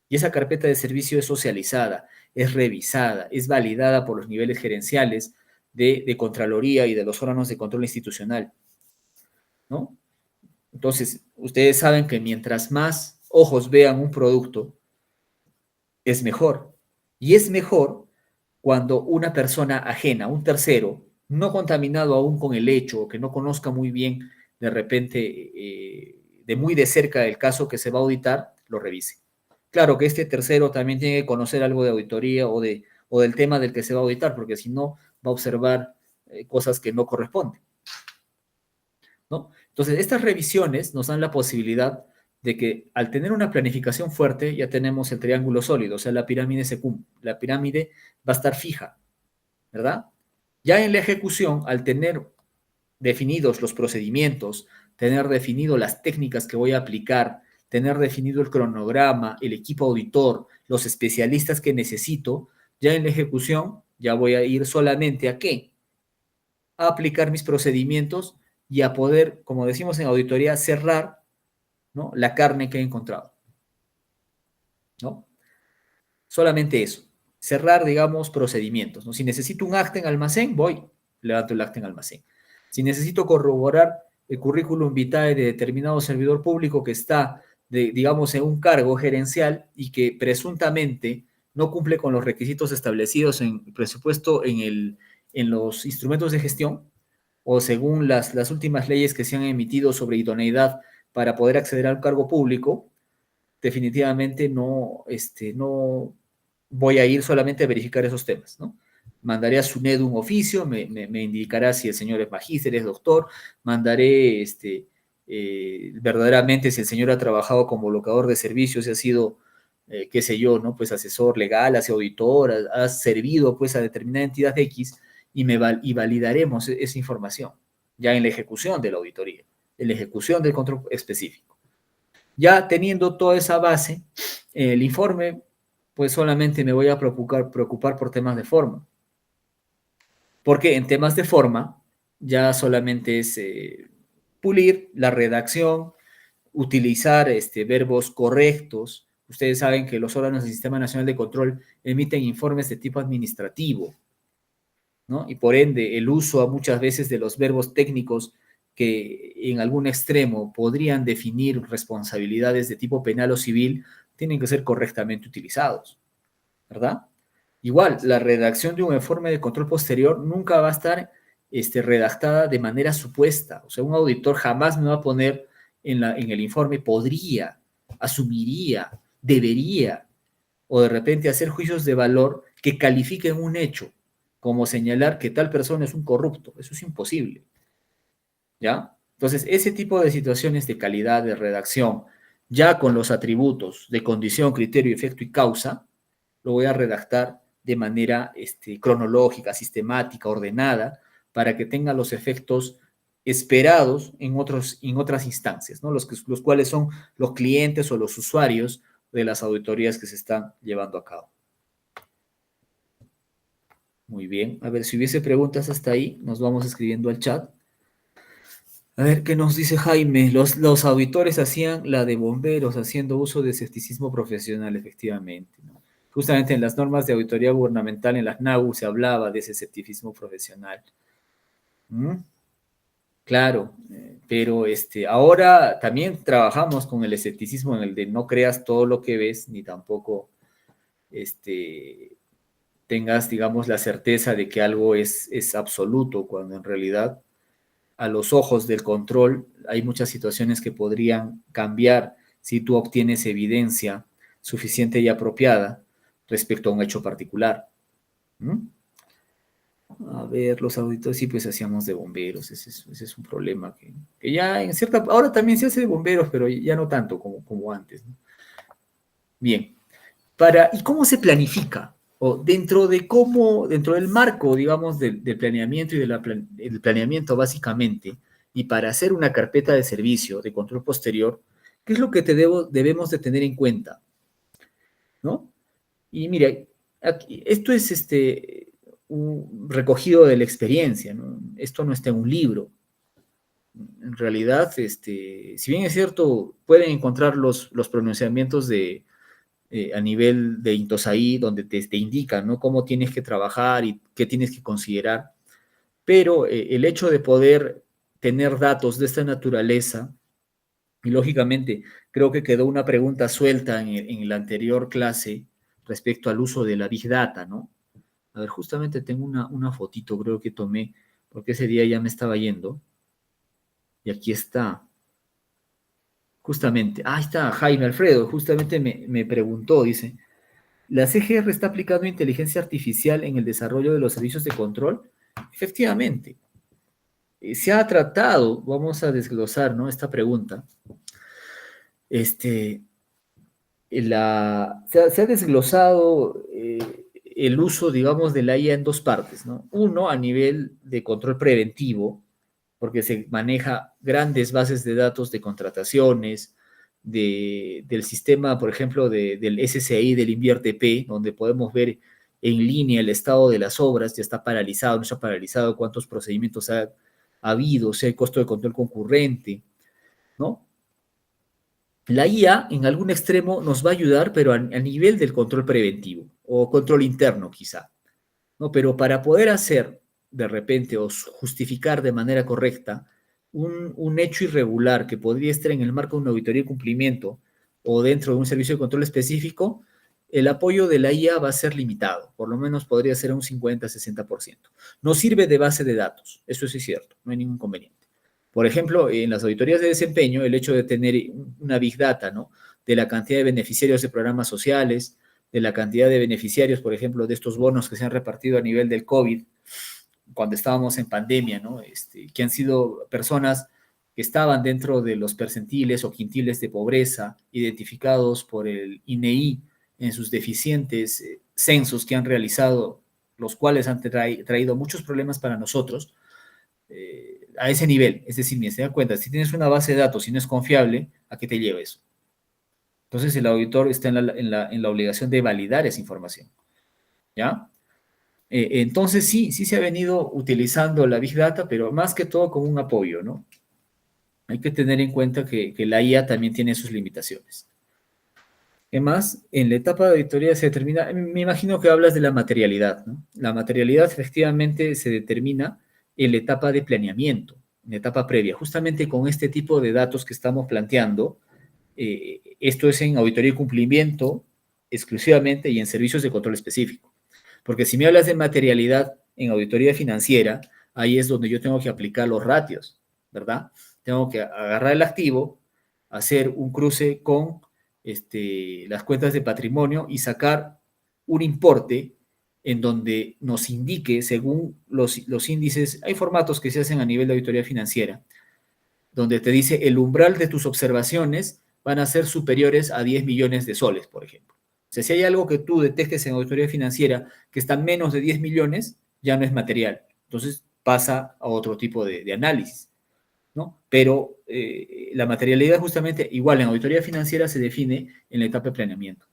[SPEAKER 1] Y esa carpeta de servicio es socializada, es revisada, es validada por los niveles gerenciales de Contraloría y de los órganos de control institucional, ¿no? Entonces, ustedes saben que mientras más ojos vean un producto, es mejor. Y es mejor cuando una persona ajena, un tercero, no contaminado aún con el hecho, o que no conozca muy bien de repente, de muy de cerca el caso que se va a auditar, lo revise. Claro que este tercero también tiene que conocer algo de auditoría o del tema del que se va a auditar, porque si no, va a observar cosas que no corresponden, ¿no? Entonces, estas revisiones nos dan la posibilidad de que al tener una planificación fuerte, ya tenemos el triángulo sólido, o sea, la pirámide la pirámide va a estar fija, ¿verdad? Ya en la ejecución, al tener definidos los procedimientos, tener definido las técnicas que voy a aplicar, tener definido el cronograma, el equipo auditor, los especialistas que necesito, ya en la ejecución ya voy a ir solamente a qué? A aplicar mis procedimientos y a poder, como decimos en auditoría, cerrar, ¿no? La carne que he encontrado, ¿no? Solamente eso. Cerrar, digamos, procedimientos, ¿no? Si necesito un acta en almacén, voy, levanto el acta en almacén. Si necesito corroborar el currículum vitae de determinado servidor público que está, digamos, en un cargo gerencial y que presuntamente no cumple con los requisitos establecidos en el presupuesto en los instrumentos de gestión o según las últimas leyes que se han emitido sobre idoneidad para poder acceder al cargo público, definitivamente no voy a ir solamente a verificar esos temas, ¿no? Mandaré a SUNED un oficio, me indicará si el señor es magíster, es doctor, mandaré verdaderamente si el señor ha trabajado como locador de servicios y ha sido, qué sé yo, ¿no? Pues asesor legal, ha sido auditor, ha servido pues a determinada entidad X y validaremos esa información ya en la ejecución de la auditoría, en la ejecución del control específico. Ya teniendo toda esa base, el informe, pues solamente me voy a preocupar por temas de forma. Porque en temas de forma, ya solamente es pulir la redacción, utilizar verbos correctos. Ustedes saben que los órganos del Sistema Nacional de Control emiten informes de tipo administrativo, ¿no? Y por ende, el uso muchas veces de los verbos técnicos que en algún extremo podrían definir responsabilidades de tipo penal o civil, tienen que ser correctamente utilizados, ¿verdad? Igual, la redacción de un informe de control posterior nunca va a estar redactada de manera supuesta. O sea, un auditor jamás me va a poner en el informe podría, asumiría, debería, o de repente hacer juicios de valor que califiquen un hecho, como señalar que tal persona es un corrupto. Eso es imposible, ¿ya? Entonces, ese tipo de situaciones de calidad de redacción, ya con los atributos de condición, criterio, efecto y causa, lo voy a redactar de manera cronológica, sistemática, ordenada, para que tenga los efectos esperados en otras instancias, ¿no? Los cuales son los clientes o los usuarios de las auditorías que se están llevando a cabo. Muy bien. A ver, si hubiese preguntas hasta ahí, nos vamos escribiendo al chat. A ver, ¿qué nos dice Jaime? Los auditores hacían la de bomberos, haciendo uso de escepticismo profesional, efectivamente, ¿no? Justamente en las normas de auditoría gubernamental, en las NAU, se hablaba de ese escepticismo profesional. ¿Mm? Claro, pero ahora también trabajamos con el escepticismo en el de no creas todo lo que ves, ni tampoco tengas, digamos, la certeza de que algo es absoluto, cuando en realidad a los ojos del control hay muchas situaciones que podrían cambiar si tú obtienes evidencia suficiente y apropiada respecto a un hecho particular. ¿Mm? A ver, los auditores sí, pues hacíamos de bomberos, ese es un problema que ya en cierta, ahora también se hace de bomberos, pero ya no tanto como antes, ¿no? Bien, ¿y cómo se planifica? O dentro del marco, digamos, del planeamiento y del planeamiento básicamente, y para hacer una carpeta de servicio de control posterior, ¿qué es lo que debemos de tener en cuenta? ¿No? Y mira, esto es un recogido de la experiencia, ¿no? Esto no está en un libro. En realidad, si bien es cierto, pueden encontrar los pronunciamientos a nivel de Intosahí, donde te indican, ¿no?, cómo tienes que trabajar y qué tienes que considerar, pero el hecho de poder tener datos de esta naturaleza, y lógicamente creo que quedó una pregunta suelta en la anterior clase respecto al uso de la Big Data, ¿no? A ver, justamente tengo una fotito, creo que tomé, porque ese día ya me estaba yendo, y aquí está. Justamente, ahí está Jaime Alfredo, justamente me preguntó, dice, ¿la CGR está aplicando inteligencia artificial en el desarrollo de los servicios de control? Efectivamente, se ha tratado, vamos a desglosar, ¿no?, esta pregunta. Se ha desglosado el uso, digamos, de la IA en dos partes, ¿no? Uno, a nivel de control preventivo, porque se maneja grandes bases de datos de contrataciones, del sistema, por ejemplo, del SCI, del InvierteP, donde podemos ver en línea el estado de las obras, ya está paralizado, no está paralizado, cuántos procedimientos ha habido, si hay costo de control concurrente, ¿no? La IA en algún extremo nos va a ayudar, pero a nivel del control preventivo o control interno quizá, ¿no? Pero para poder hacer de repente o justificar de manera correcta un hecho irregular que podría estar en el marco de una auditoría de cumplimiento o dentro de un servicio de control específico, el apoyo de la IA va a ser limitado, por lo menos podría ser un 50-60%. No sirve de base de datos, eso sí es cierto, no hay ningún inconveniente. Por ejemplo, en las auditorías de desempeño, el hecho de tener una big data, ¿no? De la cantidad de beneficiarios de programas sociales, de la cantidad de beneficiarios, por ejemplo, de estos bonos que se han repartido a nivel del COVID, cuando estábamos en pandemia, ¿no? Que han sido personas que estaban dentro de los percentiles o quintiles de pobreza identificados por el INEI en sus deficientes censos que han realizado, los cuales han traído muchos problemas para nosotros, a ese nivel. Es decir, se da cuenta, si tienes una base de datos y no es confiable, ¿a qué te lleva eso? Entonces el auditor está en la obligación de validar esa información, ¿ya? Entonces sí se ha venido utilizando la Big Data, pero más que todo como un apoyo, ¿no? Hay que tener en cuenta que la IA también tiene sus limitaciones. ¿Qué más? En la etapa de auditoría se determina, me imagino que hablas de la materialidad, ¿no? La materialidad efectivamente se determina en la etapa de planeamiento, en la etapa previa, justamente con este tipo de datos que estamos planteando. Esto es en auditoría y cumplimiento exclusivamente y en servicios de control específico. Porque si me hablas de materialidad en auditoría financiera, ahí es donde yo tengo que aplicar los ratios, ¿verdad? Tengo que agarrar el activo, hacer un cruce con las cuentas de patrimonio y sacar un importe en donde nos indique, según los índices, hay formatos que se hacen a nivel de auditoría financiera, donde te dice el umbral de tus observaciones van a ser superiores a 10 millones de soles, por ejemplo. O sea, si hay algo que tú detectes en auditoría financiera que está menos de 10 millones, ya no es material. Entonces pasa a otro tipo de análisis, ¿no? Pero la materialidad justamente, igual en auditoría financiera se define en la etapa de planeamiento,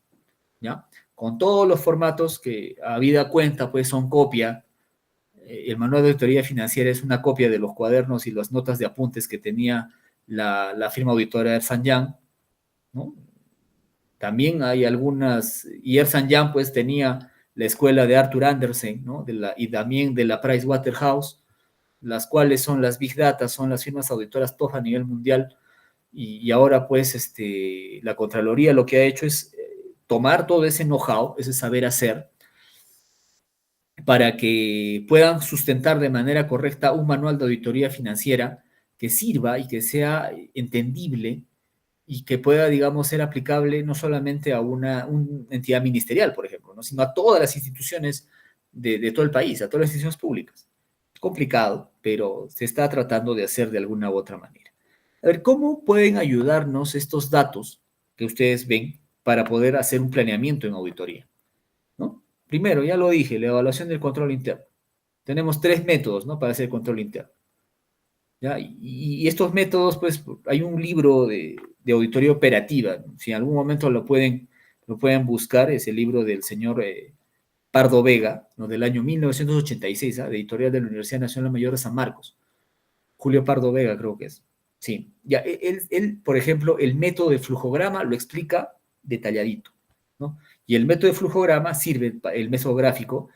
[SPEAKER 1] ¿ya? Con todos los formatos que a vida cuenta, pues son copia. El manual de auditoría financiera es una copia de los cuadernos y las notas de apuntes que tenía la firma auditora Ernst Young, ¿no? También hay algunas, y Ernst Young pues tenía la escuela de Arthur Andersen, ¿no? Y también de la Price Waterhouse, las cuales son las Big Data, son las firmas auditoras top a nivel mundial, y ahora pues la Contraloría lo que ha hecho es tomar todo ese know-how, ese saber hacer, para que puedan sustentar de manera correcta un manual de auditoría financiera que sirva y que sea entendible y que pueda, digamos, ser aplicable no solamente a una entidad ministerial, por ejemplo, ¿no? Sino a todas las instituciones de todo el país, a todas las instituciones públicas. Es complicado, pero se está tratando de hacer de alguna u otra manera. A ver, ¿cómo pueden ayudarnos estos datos que ustedes ven para poder hacer un planeamiento en auditoría? ¿No? Primero, ya lo dije, la evaluación del control interno. Tenemos tres métodos, ¿no? Para hacer control interno. ¿Ya? Y estos métodos, pues, hay un libro de auditoría operativa. Si en algún momento lo pueden buscar, es el libro del señor Pardo Vega, ¿no? Del año 1986, ¿ah? De editorial de la Universidad Nacional Mayor de San Marcos. Julio Pardo Vega, creo que es. Sí. Ya, él, por ejemplo, el método de flujograma lo explica detalladito, ¿no? Y el método de flujograma sirve, el método gráfico,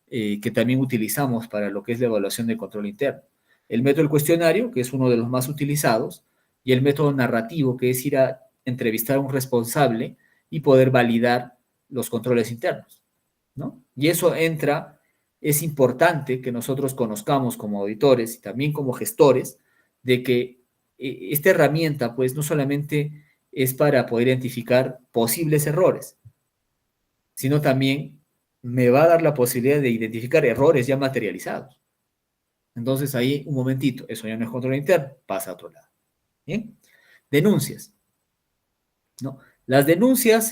[SPEAKER 1] que también utilizamos para lo que es la evaluación del control interno. El método del cuestionario, que es uno de los más utilizados, y el método narrativo, que es ir a entrevistar a un responsable y poder validar los controles internos, ¿no? Y eso entra, es importante que nosotros conozcamos como auditores y también como gestores de que esta herramienta, pues, no solamente es para poder identificar posibles errores, sino también me va a dar la posibilidad de identificar errores ya materializados. Entonces ahí, un momentito, eso ya no es control interno, pasa a otro lado. ¿Bien? Denuncias, ¿no? Las denuncias,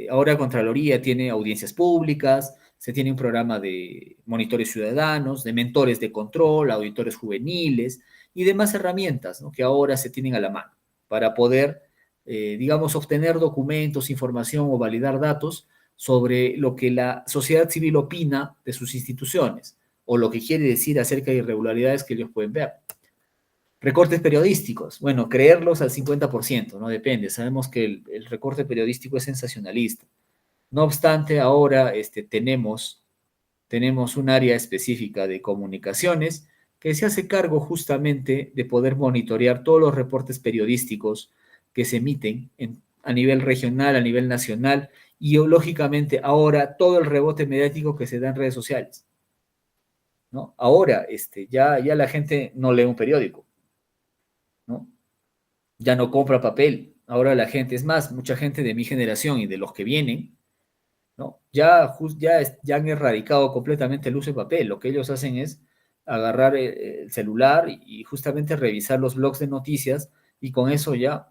[SPEAKER 1] ahora Contraloría tiene audiencias públicas, se tiene un programa de monitores ciudadanos, de mentores de control, auditores juveniles y demás herramientas, ¿no? Que ahora se tienen a la mano para poder, digamos, obtener documentos, información o validar datos sobre lo que la sociedad civil opina de sus instituciones o lo que quiere decir acerca de irregularidades que ellos pueden ver. Recortes periodísticos, bueno, creerlos al 50%, no depende. Sabemos que el recorte periodístico es sensacionalista. No obstante, ahora tenemos un área específica de comunicaciones que se hace cargo justamente de poder monitorear todos los reportes periodísticos que se emiten a nivel regional, a nivel nacional y lógicamente ahora todo el rebote mediático que se da en redes sociales, ¿no? Ahora ya la gente no lee un periódico. ya no compra papel. Ahora la gente, es más, mucha gente de mi generación y de los que vienen, ¿no? Ya han erradicado completamente el uso de papel. Lo que ellos hacen es agarrar el celular y justamente revisar los blogs de noticias y con eso ya,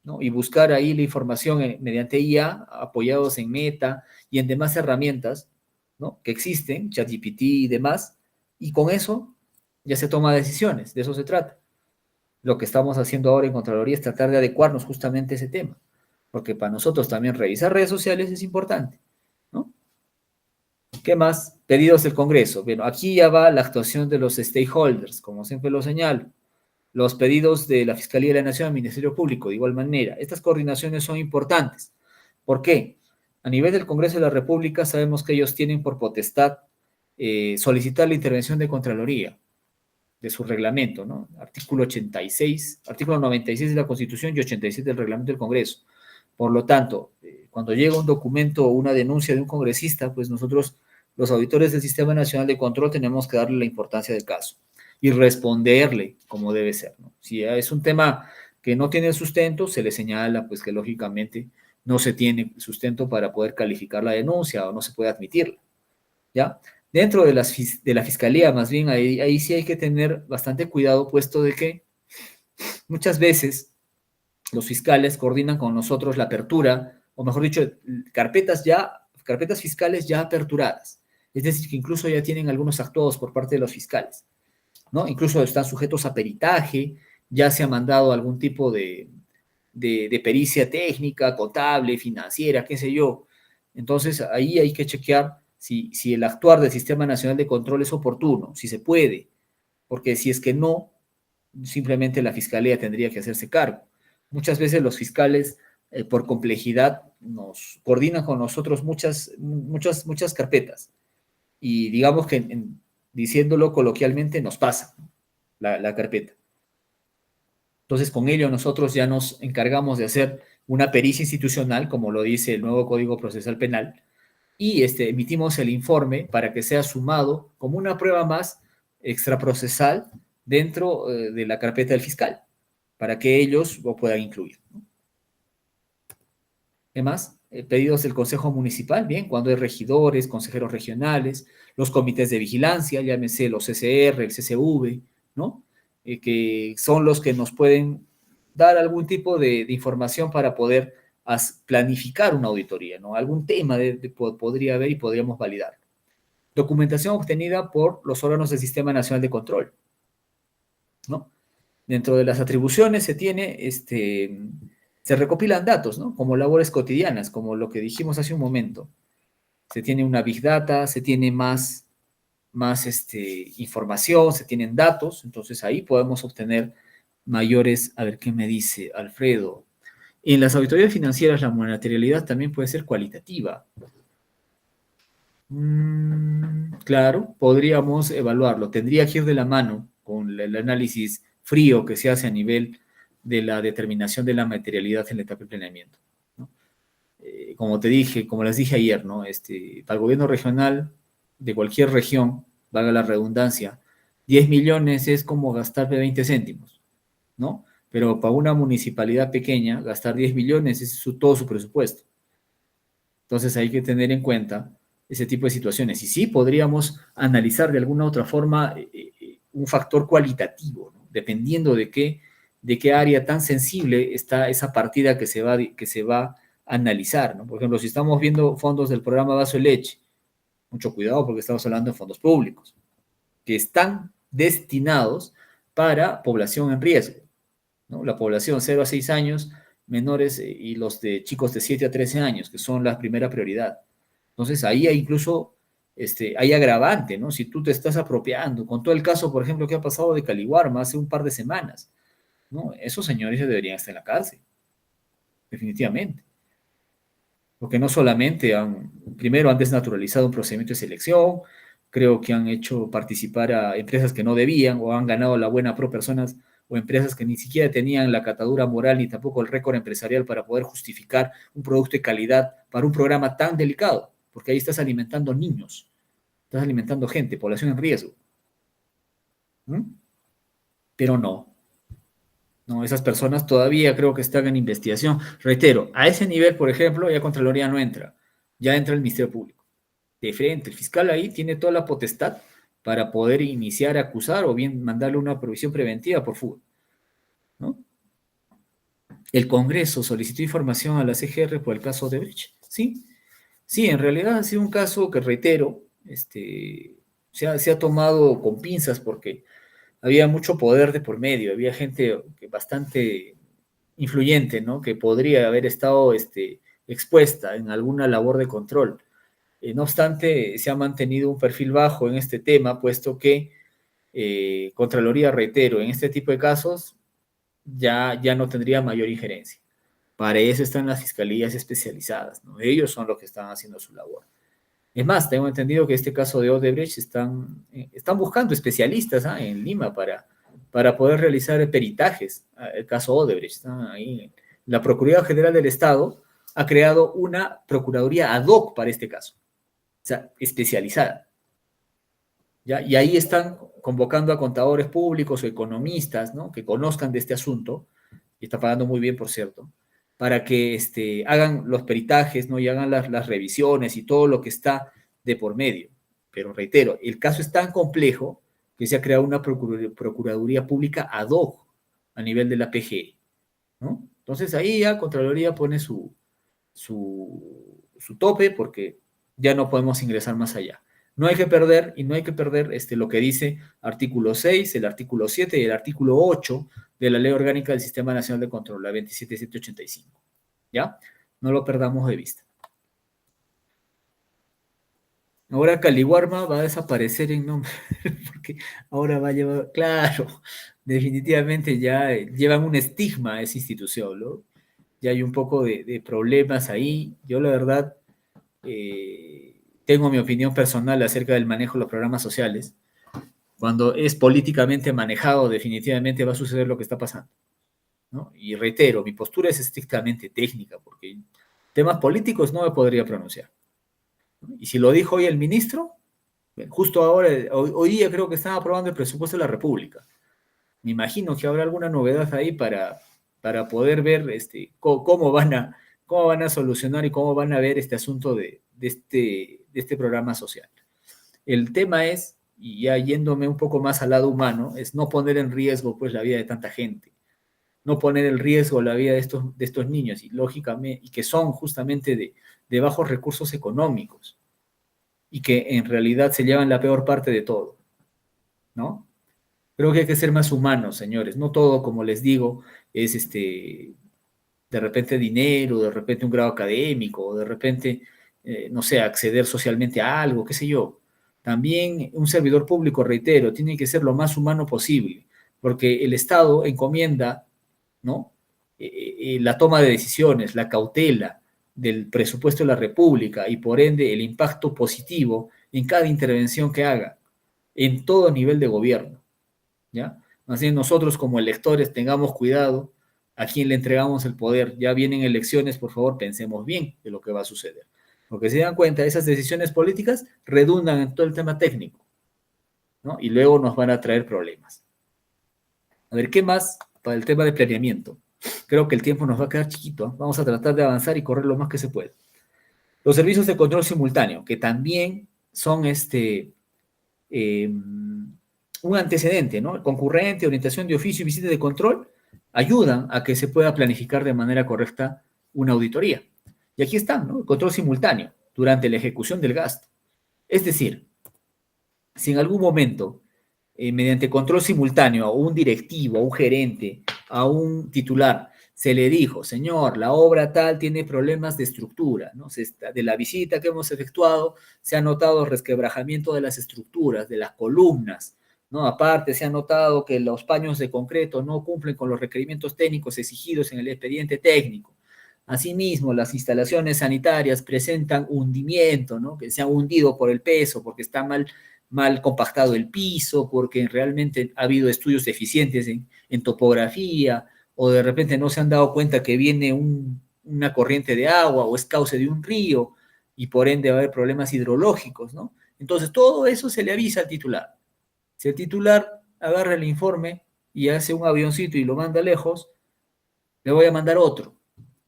[SPEAKER 1] ¿no? Y buscar ahí la información mediante IA, apoyados en Meta y en demás herramientas, ¿no? Que existen, ChatGPT y demás, y con eso ya se toma decisiones, de eso se trata. Lo que estamos haciendo ahora en Contraloría es tratar de adecuarnos justamente a ese tema, porque para nosotros también revisar redes sociales es importante, ¿no? ¿Qué más? Pedidos del Congreso. Bueno, aquí ya va la actuación de los stakeholders, como siempre lo señalo. Los pedidos de la Fiscalía de la Nación al Ministerio Público, de igual manera. Estas coordinaciones son importantes. ¿Por qué? A nivel del Congreso de la República sabemos que ellos tienen por potestad solicitar la intervención de Contraloría de su reglamento, ¿no? Artículo 86, artículo 96 de la Constitución y 87 del reglamento del Congreso. Por lo tanto, cuando llega un documento o una denuncia de un congresista, pues nosotros, los auditores del Sistema Nacional de Control, tenemos que darle la importancia del caso y responderle como debe ser, ¿no? Si es un tema que no tiene sustento, se le señala, pues que lógicamente no se tiene sustento para poder calificar la denuncia o no se puede admitirla, ¿ya? Dentro de la fiscalía, más bien, ahí sí hay que tener bastante cuidado, puesto de que muchas veces los fiscales coordinan con nosotros la apertura, o mejor dicho, carpetas fiscales ya aperturadas. Es decir, que incluso ya tienen algunos actuados por parte de los fiscales, ¿no? Incluso están sujetos a peritaje, ya se ha mandado algún tipo de pericia técnica, contable, financiera, qué sé yo. Entonces, ahí hay que chequear si el actuar del Sistema Nacional de Control es oportuno, si se puede, porque si es que no, simplemente la Fiscalía tendría que hacerse cargo. Muchas veces los fiscales, por complejidad, nos coordinan con nosotros muchas carpetas y digamos que, diciéndolo coloquialmente, nos pasa la carpeta. Entonces, con ello nosotros ya nos encargamos de hacer una pericia institucional, como lo dice el nuevo Código Procesal Penal, y emitimos el informe para que sea sumado como una prueba más extraprocesal dentro de la carpeta del fiscal, para que ellos lo puedan incluir, ¿no? ¿Qué más? Pedidos del Consejo Municipal, bien, cuando hay regidores, consejeros regionales, los comités de vigilancia, llámese los CCR, el CCV, ¿no? Que son los que nos pueden dar algún tipo de información para poder planificar una auditoría, ¿no? Algún tema podría haber y podríamos validar. Documentación obtenida por los órganos del Sistema Nacional de Control, ¿no? Dentro de las atribuciones se recopilan datos, ¿no? Como labores cotidianas, como lo que dijimos hace un momento. Se tiene una Big Data, se tiene más información, se tienen datos, entonces ahí podemos obtener mayores, a ver qué me dice Alfredo. En las auditorías financieras la materialidad también puede ser cualitativa. Claro, podríamos evaluarlo. Tendría que ir de la mano con el análisis frío que se hace a nivel de la determinación de la materialidad en la etapa de planeamiento, ¿no? Como te dije, como les dije ayer, ¿no? Para el gobierno regional de cualquier región, valga la redundancia, 10 millones es como gastar 20 céntimos, ¿no? Pero para una municipalidad pequeña, gastar 10 millones es todo su presupuesto. Entonces hay que tener en cuenta ese tipo de situaciones. Y sí podríamos analizar de alguna u otra forma un factor cualitativo, ¿no? Dependiendo de qué área tan sensible está esa partida que se va a analizar, ¿no? Por ejemplo, si estamos viendo fondos del programa Vaso de Leche, mucho cuidado porque estamos hablando de fondos públicos, que están destinados para población en riesgo, ¿no? La población 0 a 6 años, menores y los de chicos de 7 a 13 años, que son la primera prioridad. Entonces, ahí hay incluso hay agravante, ¿no? Si tú te estás apropiando, con todo el caso, por ejemplo, que ha pasado de Caliwarma hace un par de semanas, ¿no? Esos señores ya deberían estar en la cárcel, definitivamente. Porque no solamente primero han desnaturalizado un procedimiento de selección, creo que han hecho participar a empresas que no debían o han ganado la buena pro personas o empresas que ni siquiera tenían la catadura moral ni tampoco el récord empresarial para poder justificar un producto de calidad para un programa tan delicado, porque ahí estás alimentando niños, estás alimentando gente, población en riesgo. ¿Mm? Pero no. ¿no? Esas personas todavía creo que están en investigación. Reitero, a ese nivel, por ejemplo, ya Contraloría no entra, ya entra el Ministerio Público. De frente, el fiscal ahí tiene toda la potestad para poder iniciar, acusar o bien mandarle una provisión preventiva por fuga, ¿no? El Congreso solicitó información a la CGR por el caso de Brecht. Sí, sí, en realidad ha sido un caso que, reitero, se ha tomado con pinzas porque había mucho poder de por medio, había gente bastante influyente, ¿no? Que podría haber estado expuesta en alguna labor de control. No obstante, se ha mantenido un perfil bajo en este tema, puesto que Contraloría, reitero, en este tipo de casos ya no tendría mayor injerencia. Para eso están las fiscalías especializadas, ¿no? Ellos son los que están haciendo su labor. Es más, tengo entendido que este caso de Odebrecht están buscando especialistas, ¿ah?, en Lima para poder realizar peritajes. El caso Odebrecht está ahí. La Procuraduría General del Estado ha creado una procuraduría ad hoc para este caso, o sea, especializada. ¿Ya? Y ahí están convocando a contadores públicos o economistas, ¿no?, que conozcan de este asunto, y está pagando muy bien, por cierto, para que hagan los peritajes, ¿no?, y hagan las revisiones y todo lo que está de por medio. Pero reitero, el caso es tan complejo que se ha creado una Procuraduría Pública ad hoc a nivel de la PGE, ¿no? Entonces ahí ya Contraloría pone su tope porque ya no podemos ingresar más allá. No hay que perder, y no hay que perder lo que dice artículo 6, el artículo 7 y el artículo 8 de la Ley Orgánica del Sistema Nacional de Control, la 27785. ¿Ya? No lo perdamos de vista. Ahora Caliwarma va a desaparecer en nombre, porque ahora va a llevar, claro, definitivamente ya llevan un estigma a esa institución, ¿no? Ya hay un poco de problemas ahí. Yo la verdad tengo mi opinión personal acerca del manejo de los programas sociales. Cuando es políticamente manejado, definitivamente va a suceder lo que está pasando, ¿no? Y reitero, mi postura es estrictamente técnica, porque temas políticos no me podría pronunciar, ¿no? Y si lo dijo hoy el ministro, justo ahora, hoy día creo que están aprobando el presupuesto de la República. Me imagino que habrá alguna novedad ahí para poder ver cómo van a solucionar y cómo van a ver este asunto de este programa social. El tema es, y ya yéndome un poco más al lado humano, es no poner en riesgo pues la vida de tanta gente, no poner en riesgo la vida de estos niños, y lógicamente, y que son justamente de bajos recursos económicos, y que en realidad se llevan la peor parte de todo, ¿no? Creo que hay que ser más humanos, señores. No todo, como les digo, es de repente dinero, de repente un grado académico, o de repente, no sé, acceder socialmente a algo, qué sé yo. También un servidor público, reitero, tiene que ser lo más humano posible, porque el Estado encomienda, ¿no?, la toma de decisiones, la cautela del presupuesto de la República y por ende el impacto positivo en cada intervención que haga, en todo nivel de gobierno, ¿ya? Más bien nosotros como electores tengamos cuidado a quién le entregamos el poder. Ya vienen elecciones, por favor, pensemos bien de lo que va a suceder. Porque se dan cuenta, esas decisiones políticas redundan en todo el tema técnico, ¿no? Y luego nos van a traer problemas. A ver, ¿qué más para el tema de planeamiento? Creo que el tiempo nos va a quedar chiquito, ¿eh? Vamos a tratar de avanzar y correr lo más que se puede. Los servicios de control simultáneo, que también son un antecedente, ¿no? El concurrente, orientación de oficio y visita de control ayudan a que se pueda planificar de manera correcta una auditoría. Y aquí están, ¿no? El control simultáneo durante la ejecución del gasto. Es decir, si en algún momento, mediante control simultáneo, a un directivo, a un gerente, a un titular, se le dijo, señor, la obra tal tiene problemas de estructura, ¿no? De la visita que hemos efectuado, se ha notado resquebrajamiento de las estructuras, de las columnas, ¿no? Aparte, se ha notado que los paños de concreto no cumplen con los requerimientos técnicos exigidos en el expediente técnico. Asimismo, las instalaciones sanitarias presentan hundimiento, ¿no? Que se han hundido por el peso, porque está mal compactado el piso, porque realmente ha habido estudios deficientes en topografía, o de repente no se han dado cuenta que viene una corriente de agua o es cauce de un río, y por ende va a haber problemas hidrológicos, ¿no? Entonces, todo eso se le avisa al titular. Si el titular agarra el informe, y hace un avioncito y lo manda lejos, le voy a mandar otro.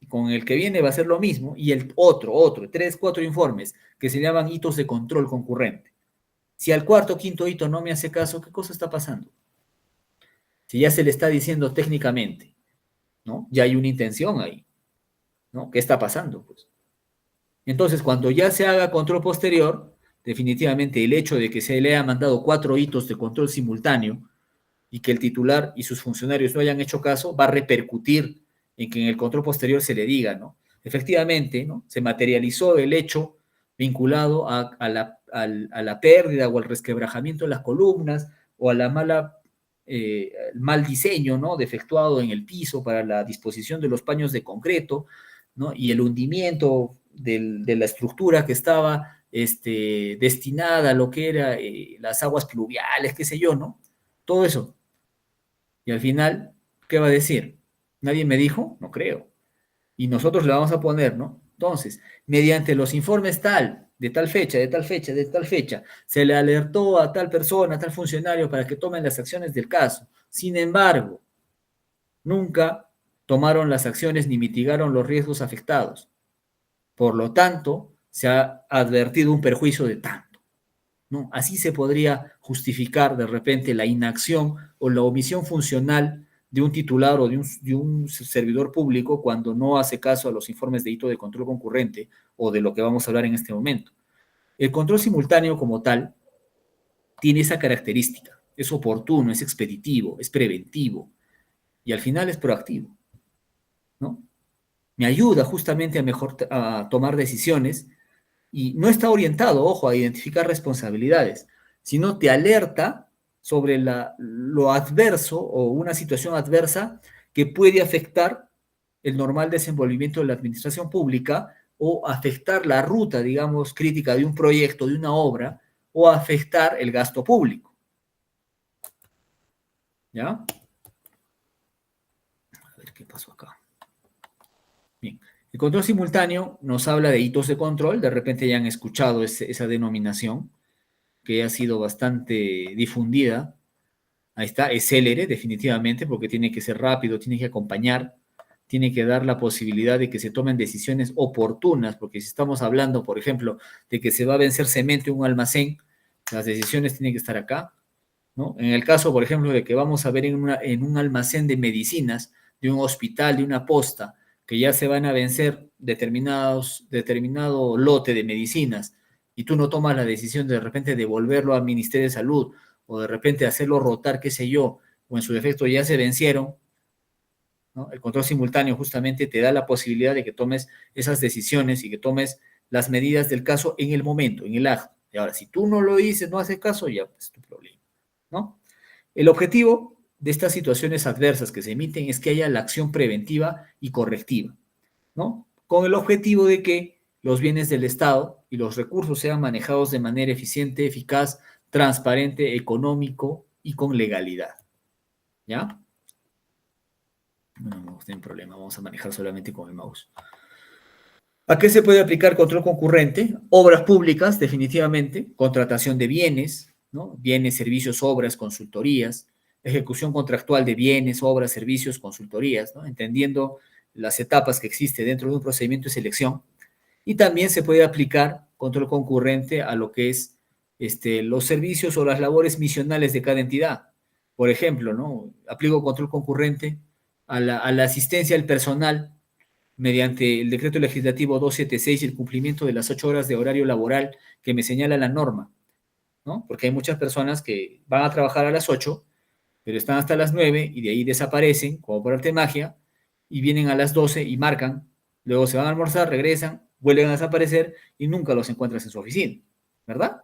[SPEAKER 1] Con el que viene va a ser lo mismo, y el otro, 3, 4 informes que se llaman hitos de control concurrente. Si al cuarto o quinto hito no me hace caso, ¿qué cosa está pasando? Si ya se le está diciendo técnicamente, ¿no? Ya hay una intención ahí, ¿no? ¿Qué está pasando? Pues entonces, cuando ya se haga control posterior, definitivamente el hecho de que se le haya mandado 4 hitos de control simultáneo y que el titular y sus funcionarios no hayan hecho caso, va a repercutir en que en el control posterior se le diga, ¿no? Efectivamente, ¿no? Se materializó el hecho vinculado a la pérdida o al resquebrajamiento de las columnas o a la mal diseño, ¿no? Defectuado en el piso para la disposición de los paños de concreto, ¿no? Y el hundimiento de la estructura que estaba destinada a lo que era las aguas pluviales, qué sé yo, ¿no? Todo eso. Y al final, ¿qué va a decir? ¿Nadie me dijo? No creo. Y nosotros le vamos a poner, ¿no? Entonces, mediante los informes tal, de tal fecha, de tal fecha, de tal fecha, se le alertó a tal persona, a tal funcionario para que tomen las acciones del caso. Sin embargo, nunca tomaron las acciones ni mitigaron los riesgos afectados. Por lo tanto, se ha advertido un perjuicio de tanto, ¿no? Así se podría justificar de repente la inacción o la omisión funcional de un titular o de un servidor público cuando no hace caso a los informes de hito de control concurrente o de lo que vamos a hablar en este momento. El control simultáneo como tal tiene esa característica, es oportuno, es expeditivo, es preventivo y al final es proactivo, ¿no? Me ayuda justamente a tomar decisiones y no está orientado, ojo, a identificar responsabilidades, sino te alerta sobre lo adverso o una situación adversa que puede afectar el normal desenvolvimiento de la administración pública o afectar la ruta, digamos, crítica de un proyecto, de una obra, o afectar el gasto público. ¿Ya? A ver qué pasó acá. Bien. El control simultáneo nos habla de hitos de control, de repente ya han escuchado esa denominación, que ha sido bastante difundida. Ahí está, es célere, definitivamente, porque tiene que ser rápido, tiene que acompañar, tiene que dar la posibilidad de que se tomen decisiones oportunas, porque si estamos hablando, por ejemplo, de que se va a vencer cemento en un almacén, las decisiones tienen que estar acá, ¿no? En el caso, por ejemplo, de que vamos a ver en un almacén de medicinas, de un hospital, de una posta, que ya se van a vencer determinado lote de medicinas, y tú no tomas la decisión de repente devolverlo al Ministerio de Salud, o de repente hacerlo rotar, qué sé yo, o en su defecto ya se vencieron, ¿no? El control simultáneo justamente te da la posibilidad de que tomes esas decisiones y que tomes las medidas del caso en el momento, en el acto. Y ahora, si tú no lo dices, no haces caso, ya es tu problema, ¿no? El objetivo de estas situaciones adversas que se emiten es que haya la acción preventiva y correctiva, ¿no? Con el objetivo de que los bienes del Estado y los recursos sean manejados de manera eficiente, eficaz, transparente, económico y con legalidad, ¿ya? No, no tienen problema, vamos a manejar solamente con el mouse. ¿A qué se puede aplicar control concurrente? Obras públicas, definitivamente, contratación de bienes, ¿no? Bienes, servicios, obras, consultorías, ejecución contractual de bienes, obras, servicios, consultorías, ¿no? Entendiendo las etapas que existe dentro de un procedimiento de selección. Y también se puede aplicar control concurrente a lo que es los servicios o las labores misionales de cada entidad. Por ejemplo, ¿no? Aplico control concurrente a la asistencia al personal mediante el decreto legislativo 276 y el cumplimiento de las 8 horas de horario laboral que me señala la norma, ¿no? Porque hay muchas personas que van a trabajar a las 8, pero están hasta las 9 y de ahí desaparecen, como por arte de magia, y vienen a las 12 y marcan, luego se van a almorzar, regresan, vuelven a desaparecer y nunca los encuentras en su oficina, ¿verdad?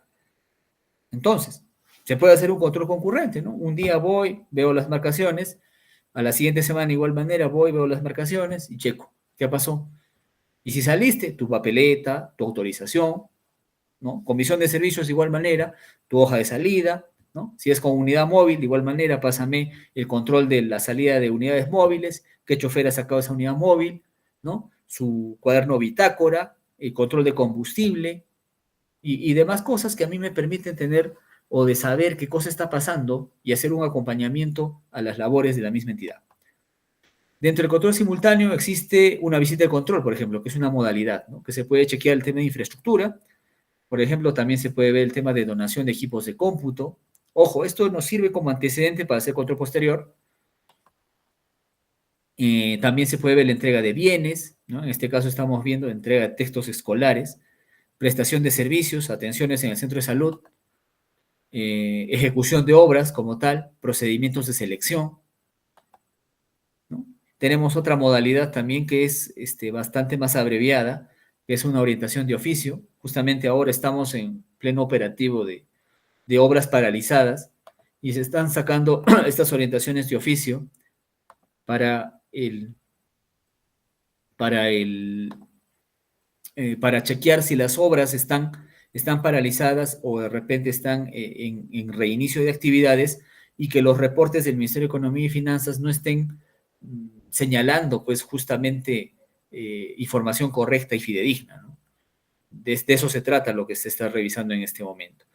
[SPEAKER 1] Entonces, se puede hacer un control concurrente, ¿no? Un día voy, veo las marcaciones, a la siguiente semana de igual manera voy, veo las marcaciones y checo, ¿qué pasó? Y si saliste, tu papeleta, tu autorización, ¿no? Comisión de servicios de igual manera, tu hoja de salida, ¿no? Si es con unidad móvil, de igual manera, pásame el control de la salida de unidades móviles, qué chofer ha sacado esa unidad móvil, ¿no? Su cuaderno bitácora, el control de combustible y demás cosas que a mí me permiten tener o de saber qué cosa está pasando y hacer un acompañamiento a las labores de la misma entidad. Dentro del control simultáneo existe una visita de control, por ejemplo, que es una modalidad, ¿no? Que se puede chequear el tema de infraestructura. Por ejemplo, también se puede ver el tema de donación de equipos de cómputo. Ojo, esto nos sirve como antecedente para hacer control posterior. También se puede ver la entrega de bienes, ¿no? En este caso estamos viendo entrega de textos escolares, prestación de servicios, atenciones en el centro de salud, ejecución de obras como tal, procedimientos de selección, ¿no? Tenemos otra modalidad también que es bastante más abreviada, que es una orientación de oficio. Justamente ahora estamos en pleno operativo de obras paralizadas y se están sacando estas orientaciones de oficio para para el, para chequear si las obras están paralizadas o de repente están en reinicio de actividades y que los reportes del Ministerio de Economía y Finanzas no estén señalando pues justamente información correcta y fidedigna, ¿no? De eso se trata lo que se está revisando en este momento.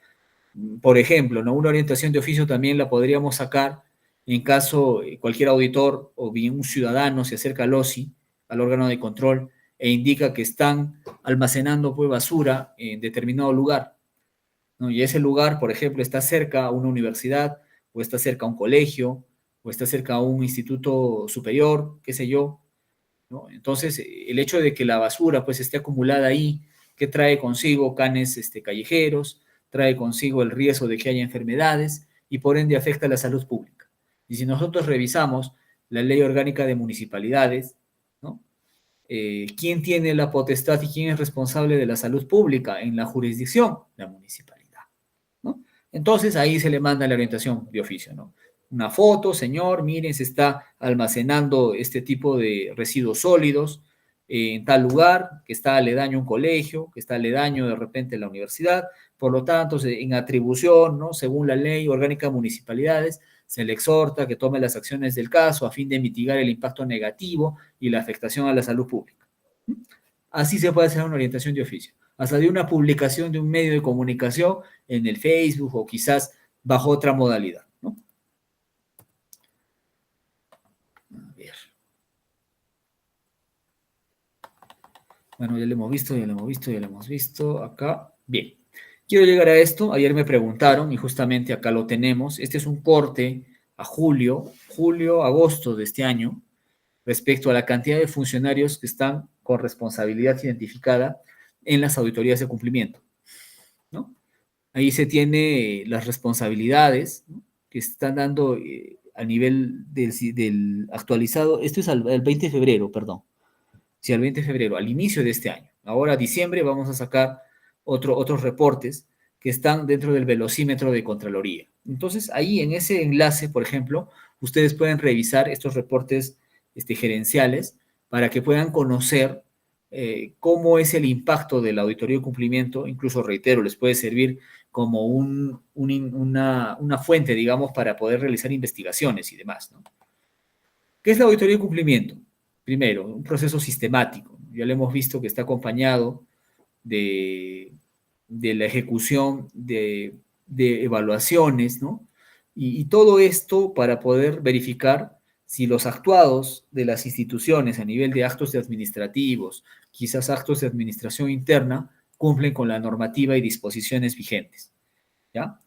[SPEAKER 1] Por ejemplo, ¿no? Una orientación de oficio también la podríamos sacar en caso cualquier auditor o bien un ciudadano se acerca al OSI, al órgano de control, e indica que están almacenando pues, basura en determinado lugar, ¿no? Y ese lugar, por ejemplo, está cerca a una universidad, o está cerca a un colegio, o está cerca a un instituto superior, qué sé yo, ¿no? Entonces, el hecho de que la basura pues esté acumulada ahí, que trae consigo canes callejeros, trae consigo el riesgo de que haya enfermedades y por ende afecta a la salud pública. Y si nosotros revisamos la ley orgánica de municipalidades, ¿no? ¿Quién tiene la potestad y quién es responsable de la salud pública en la jurisdicción? La municipalidad, ¿no? Entonces ahí se le manda la orientación de oficio, ¿no? Una foto, señor, miren, se está almacenando este tipo de residuos sólidos en tal lugar, que está aledaño a un colegio, que está aledaño de repente a la universidad, por lo tanto, en atribución, ¿no? Según la ley orgánica de municipalidades, se le exhorta que tome las acciones del caso a fin de mitigar el impacto negativo y la afectación a la salud pública. Así se puede hacer una orientación de oficio, hasta de una publicación de un medio de comunicación en el Facebook o quizás bajo otra modalidad, ¿no? A ver. Bueno, ya lo hemos visto, ya lo hemos visto, ya lo hemos visto. Acá, bien. Quiero llegar a esto. Ayer me preguntaron y justamente acá lo tenemos. Este es un corte a agosto de este año, respecto a la cantidad de funcionarios que están con responsabilidad identificada en las auditorías de cumplimiento, ¿no? Ahí se tiene las responsabilidades, ¿no? Que están dando a nivel del actualizado. Esto es al 20 de febrero, perdón. Sí, al 20 de febrero, al inicio de este año. Ahora, diciembre, vamos a sacar otros reportes que están dentro del velocímetro de Contraloría. Entonces, ahí en ese enlace, por ejemplo, ustedes pueden revisar estos reportes gerenciales para que puedan conocer cómo es el impacto de la auditoría de cumplimiento. Incluso, reitero, les puede servir como una fuente, digamos, para poder realizar investigaciones y demás, ¿no? ¿Qué es la auditoría de cumplimiento? Primero, un proceso sistemático. Ya lo hemos visto que está acompañado de la ejecución de evaluaciones, ¿no? Y todo esto para poder verificar si los actuados de las instituciones a nivel de actos administrativos, quizás actos de administración interna, cumplen con la normativa y disposiciones vigentes, ¿ya?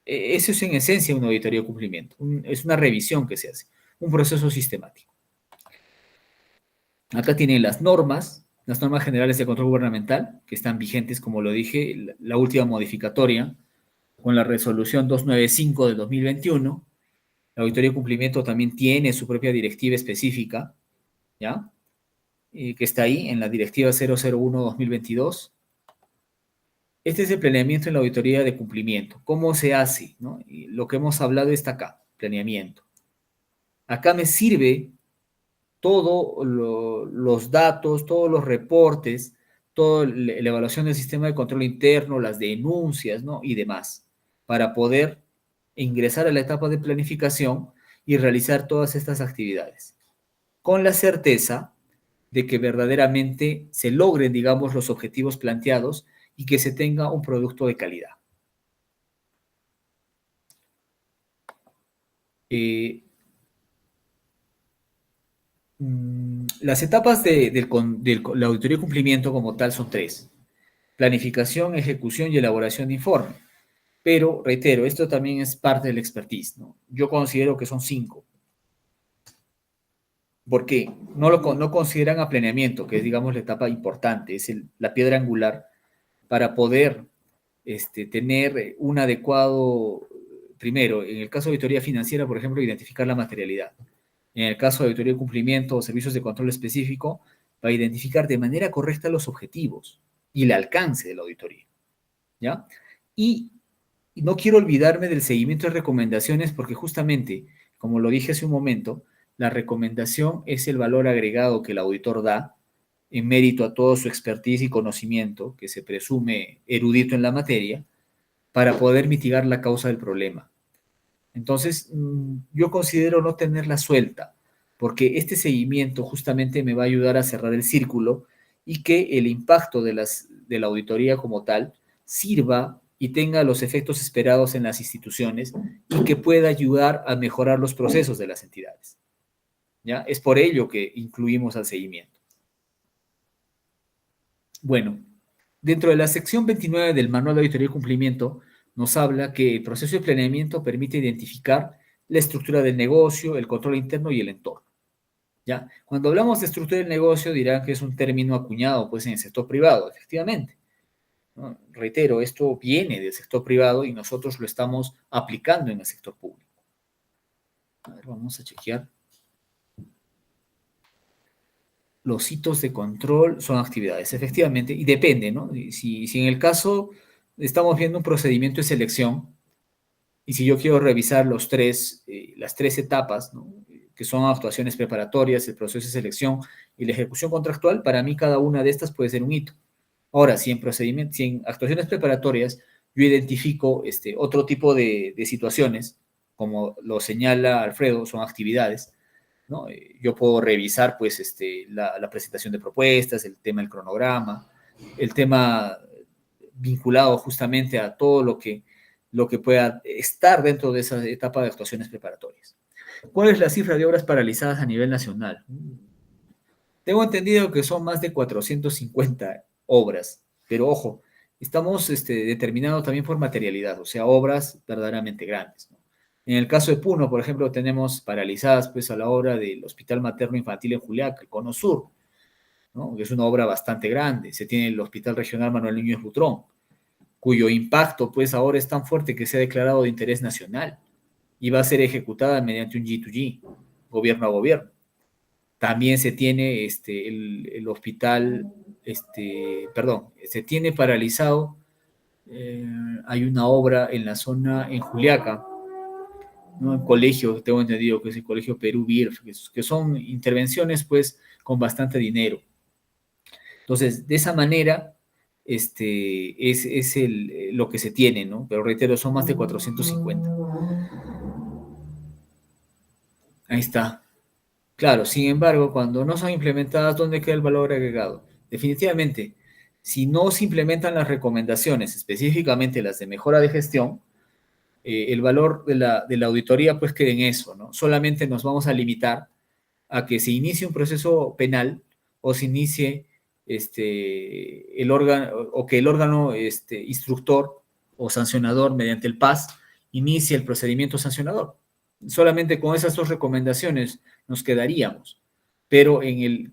[SPEAKER 1] Eso es en esencia una auditoría de cumplimiento. Es una revisión que se hace, un proceso sistemático. Acá tienen las normas generales de control gubernamental, que están vigentes, como lo dije, la última modificatoria con la resolución 295 de 2021. La auditoría de cumplimiento también tiene su propia directiva específica, ¿ya? Que está ahí en la directiva 001-2022. Este es el planeamiento en la auditoría de cumplimiento. ¿Cómo se hace? ¿No? Y lo que hemos hablado está acá, planeamiento. Acá me sirve todos los datos, todos los reportes, toda la evaluación del sistema de control interno, las denuncias, ¿no? Y demás, para poder ingresar a la etapa de planificación y realizar todas estas actividades, con la certeza de que verdaderamente se logren, digamos, los objetivos planteados y que se tenga un producto de calidad. Eh, las etapas de la auditoría de cumplimiento como tal son tres: planificación, ejecución y elaboración de informe. Pero, reitero, esto también es parte del expertise, ¿no? Yo considero que son cinco. ¿Por qué? No consideran aplanamiento, que es, digamos, la etapa importante, es la piedra angular para poder tener un adecuado, primero, en el caso de auditoría financiera, por ejemplo, identificar la materialidad. En el caso de auditoría de cumplimiento o servicios de control específico, para identificar de manera correcta los objetivos y el alcance de la auditoría, ¿ya? Y no quiero olvidarme del seguimiento de recomendaciones porque justamente, como lo dije hace un momento, la recomendación es el valor agregado que el auditor da en mérito a todo su expertise y conocimiento, que se presume erudito en la materia, para poder mitigar la causa del problema. Entonces, yo considero no tenerla suelta, porque este seguimiento justamente me va a ayudar a cerrar el círculo y que el impacto de la auditoría como tal sirva y tenga los efectos esperados en las instituciones y que pueda ayudar a mejorar los procesos de las entidades. ¿Ya? Es por ello que incluimos al seguimiento. Bueno, dentro de la sección 29 del Manual de Auditoría y Cumplimiento, nos habla que el proceso de planeamiento permite identificar la estructura del negocio, el control interno y el entorno. ¿Ya? Cuando hablamos de estructura del negocio, dirán que es un término acuñado pues, en el sector privado, efectivamente. ¿No? Reitero, esto viene del sector privado y nosotros lo estamos aplicando en el sector público. A ver, vamos a chequear. Los hitos de control son actividades, efectivamente, y depende, ¿no? Si en el caso estamos viendo un procedimiento de selección, y si yo quiero revisar las tres etapas, ¿no? Que son actuaciones preparatorias, el proceso de selección y la ejecución contractual, para mí cada una de estas puede ser un hito. Ahora, si en actuaciones preparatorias yo identifico otro tipo de situaciones, como lo señala Alfredo, son actividades, ¿no? Yo puedo revisar pues la presentación de propuestas, el tema del cronograma, el tema vinculado justamente a todo lo que pueda estar dentro de esa etapa de actuaciones preparatorias. ¿Cuál es la cifra de obras paralizadas a nivel nacional? Tengo entendido que son más de 450 obras, pero ojo, estamos determinados también por materialidad, o sea, obras verdaderamente grandes, ¿no? En el caso de Puno, por ejemplo, tenemos paralizadas pues a la obra del Hospital Materno Infantil en Juliaca, el Cono Sur, ¿no? Que es una obra bastante grande. Se tiene el Hospital Regional Manuel Núñez Butrón, cuyo impacto pues ahora es tan fuerte que se ha declarado de interés nacional y va a ser ejecutada mediante un G2G, gobierno a gobierno. También se tiene el hospital, perdón, se tiene paralizado, hay una obra en la zona, en Juliaca, ¿no? En colegio, tengo entendido que es el Colegio Perú BIRF, que son intervenciones pues con bastante dinero. Entonces, de esa manera, es lo que se tiene, ¿no? Pero reitero, son más de 450. Ahí está. Claro, sin embargo, cuando no son implementadas, ¿dónde queda el valor agregado? Definitivamente, si no se implementan las recomendaciones, específicamente las de mejora de gestión, el valor de la auditoría pues queda en eso, ¿no? Solamente nos vamos a limitar a que se inicie un proceso penal o se inicie el órgano, o que el órgano instructor o sancionador mediante el PAS inicie el procedimiento sancionador. Solamente con esas dos recomendaciones nos quedaríamos. Pero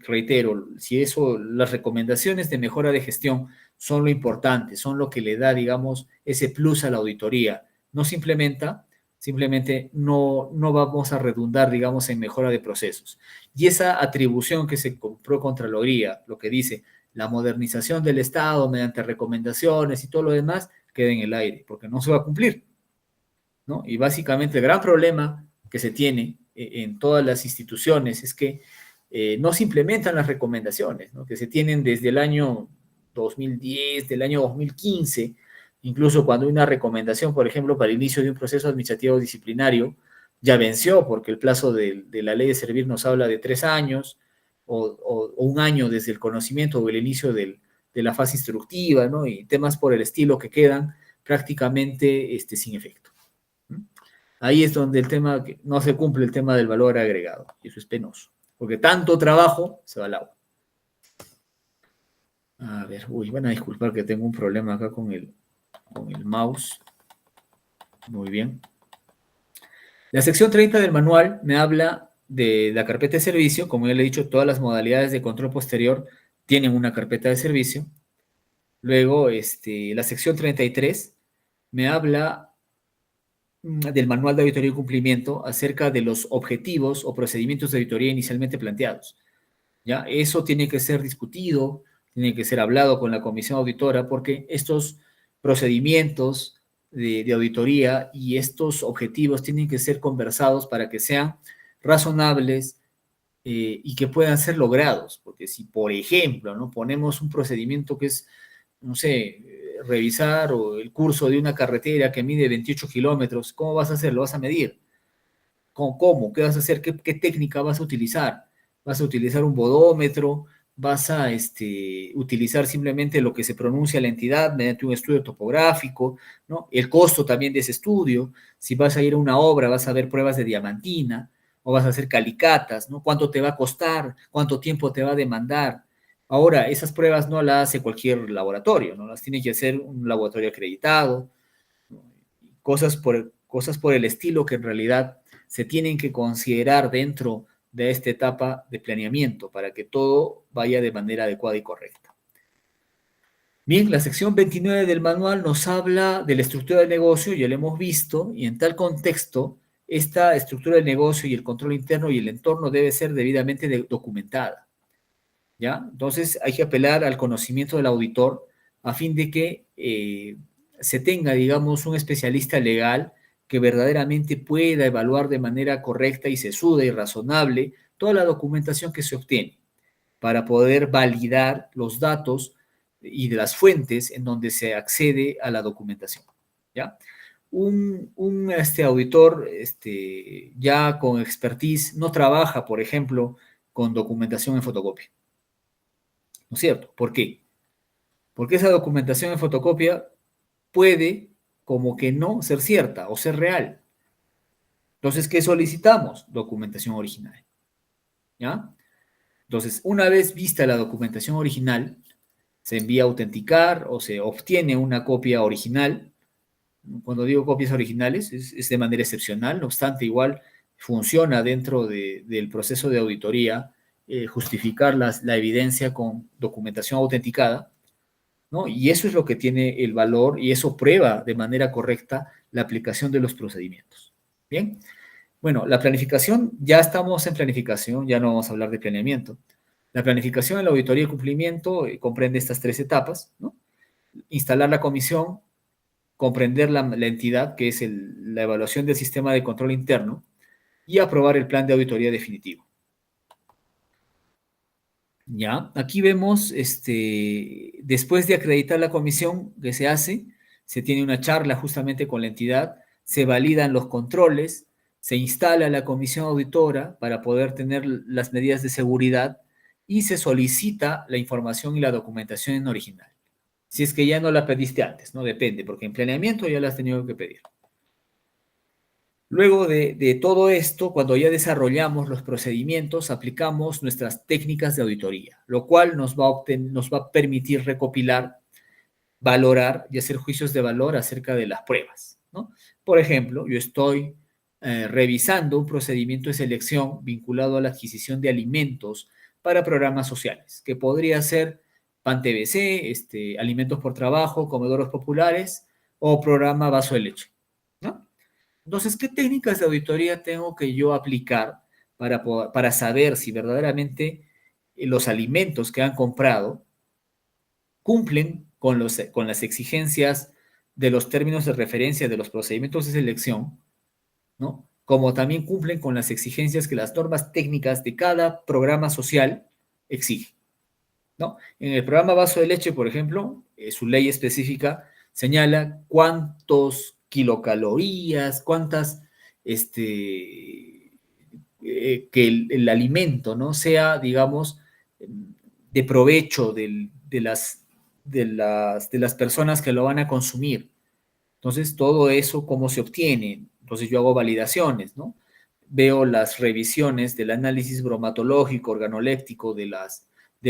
[SPEAKER 1] reitero, si eso, las recomendaciones de mejora de gestión son lo importante, son lo que le da, digamos, ese plus a la auditoría. No se implementa, simplemente no vamos a redundar, digamos, en mejora de procesos. Y esa atribución que se compró Contraloría, lo que dice la modernización del Estado mediante recomendaciones y todo lo demás, queda en el aire, porque no se va a cumplir, ¿no? Y básicamente el gran problema que se tiene en todas las instituciones es que no se implementan las recomendaciones, ¿no? Que se tienen desde el año 2010, del año 2015, incluso cuando hay una recomendación, por ejemplo, para el inicio de un proceso administrativo disciplinario, ya venció porque el plazo de la ley de servir nos habla de 3 años o un año desde el conocimiento o el inicio de la fase instructiva, ¿no? Y temas por el estilo que quedan prácticamente sin efecto. ahí es donde el tema, no se cumple el tema del valor agregado, y eso es penoso, porque tanto trabajo se va al agua. A ver, uy, van a disculpar que tengo un problema acá con el mouse. Muy bien. La sección 30 del manual me habla de la carpeta de servicio. Como ya le he dicho, todas las modalidades de control posterior tienen una carpeta de servicio. Luego, la sección 33 me habla del manual de auditoría y cumplimiento acerca de los objetivos o procedimientos de auditoría inicialmente planteados. ¿Ya? Eso tiene que ser discutido, tiene que ser hablado con la comisión auditora, porque estos procedimientos de auditoría y estos objetivos tienen que ser conversados para que sean razonables y que puedan ser logrados. Porque si, por ejemplo, ¿no? ponemos un procedimiento que es, no sé, revisar o el curso de una carretera que mide 28 kilómetros, ¿cómo vas a hacer? ¿Lo vas a medir? ¿Cómo? ¿Qué vas a hacer? ¿Qué técnica vas a utilizar? ¿Vas a utilizar un bodómetro? ¿Vas a utilizar simplemente lo que se pronuncia la entidad mediante un estudio topográfico? ¿No? El costo también de ese estudio. Si vas a ir a una obra, vas a ver pruebas de diamantina o vas a hacer calicatas, ¿no? ¿Cuánto te va a costar? ¿Cuánto tiempo te va a demandar? Ahora, esas pruebas no las hace cualquier laboratorio, ¿no? Las tiene que hacer un laboratorio acreditado, cosas por el estilo que en realidad se tienen que considerar dentro de esta etapa de planeamiento para que todo vaya de manera adecuada y correcta. Bien, la sección 29 del manual nos habla de la estructura del negocio, ya lo hemos visto, y en tal contexto, esta estructura del negocio y el control interno y el entorno debe ser debidamente documentada. ¿Ya? Entonces hay que apelar al conocimiento del auditor a fin de que se tenga, digamos, un especialista legal que verdaderamente pueda evaluar de manera correcta y sesuda y razonable toda la documentación que se obtiene para poder validar los datos y de las fuentes en donde se accede a la documentación. ¿Ya? Un auditor ya con expertise no trabaja, por ejemplo, con documentación en fotocopia. ¿No es cierto? ¿Por qué? Porque esa documentación en fotocopia puede como que no ser cierta o ser real. Entonces, ¿qué solicitamos? Documentación original. ¿Ya? Entonces, una vez vista la documentación original, se envía a autenticar o se obtiene una copia original. Cuando digo copias originales, es de manera excepcional, no obstante, igual funciona dentro del proceso de auditoría justificar la evidencia con documentación autenticada, ¿no? Y eso es lo que tiene el valor y eso prueba de manera correcta la aplicación de los procedimientos. Bien, bueno, la planificación, ya estamos en planificación, ya no vamos a hablar de planeamiento. La planificación en la auditoría y cumplimiento comprende estas tres etapas, ¿no? Instalar la comisión, comprender la entidad, que es la evaluación del sistema de control interno, y aprobar el plan de auditoría definitivo. Ya, aquí vemos, después de acreditar la comisión que se hace, se tiene una charla justamente con la entidad, se validan los controles, se instala la comisión auditora para poder tener las medidas de seguridad y se solicita la información y la documentación en original. Si es que ya no la pediste antes, ¿no? Depende, porque en planeamiento ya la has tenido que pedir. Luego de todo esto, cuando ya desarrollamos los procedimientos, aplicamos nuestras técnicas de auditoría, lo cual nos va a permitir recopilar, valorar y hacer juicios de valor acerca de las pruebas, ¿no? Por ejemplo, yo estoy revisando un procedimiento de selección vinculado a la adquisición de alimentos para programas sociales, que podría ser PAN TBC, alimentos por trabajo, comedores populares o programa vaso de leche, ¿no? Entonces, ¿qué técnicas de auditoría tengo que yo aplicar para saber si verdaderamente los alimentos que han comprado cumplen con las exigencias de los términos de referencia de los procedimientos de selección, ¿no? Como también cumplen con las exigencias que las normas técnicas de cada programa social exigen, ¿no? En el programa Vaso de Leche, por ejemplo, su ley específica señala cuántos kilocalorías, que el alimento, ¿no? Sea, digamos, de provecho de las personas que lo van a consumir. Entonces, todo eso, ¿cómo se obtiene? Entonces yo hago validaciones, ¿no? Veo las revisiones del análisis bromatológico, organoléptico de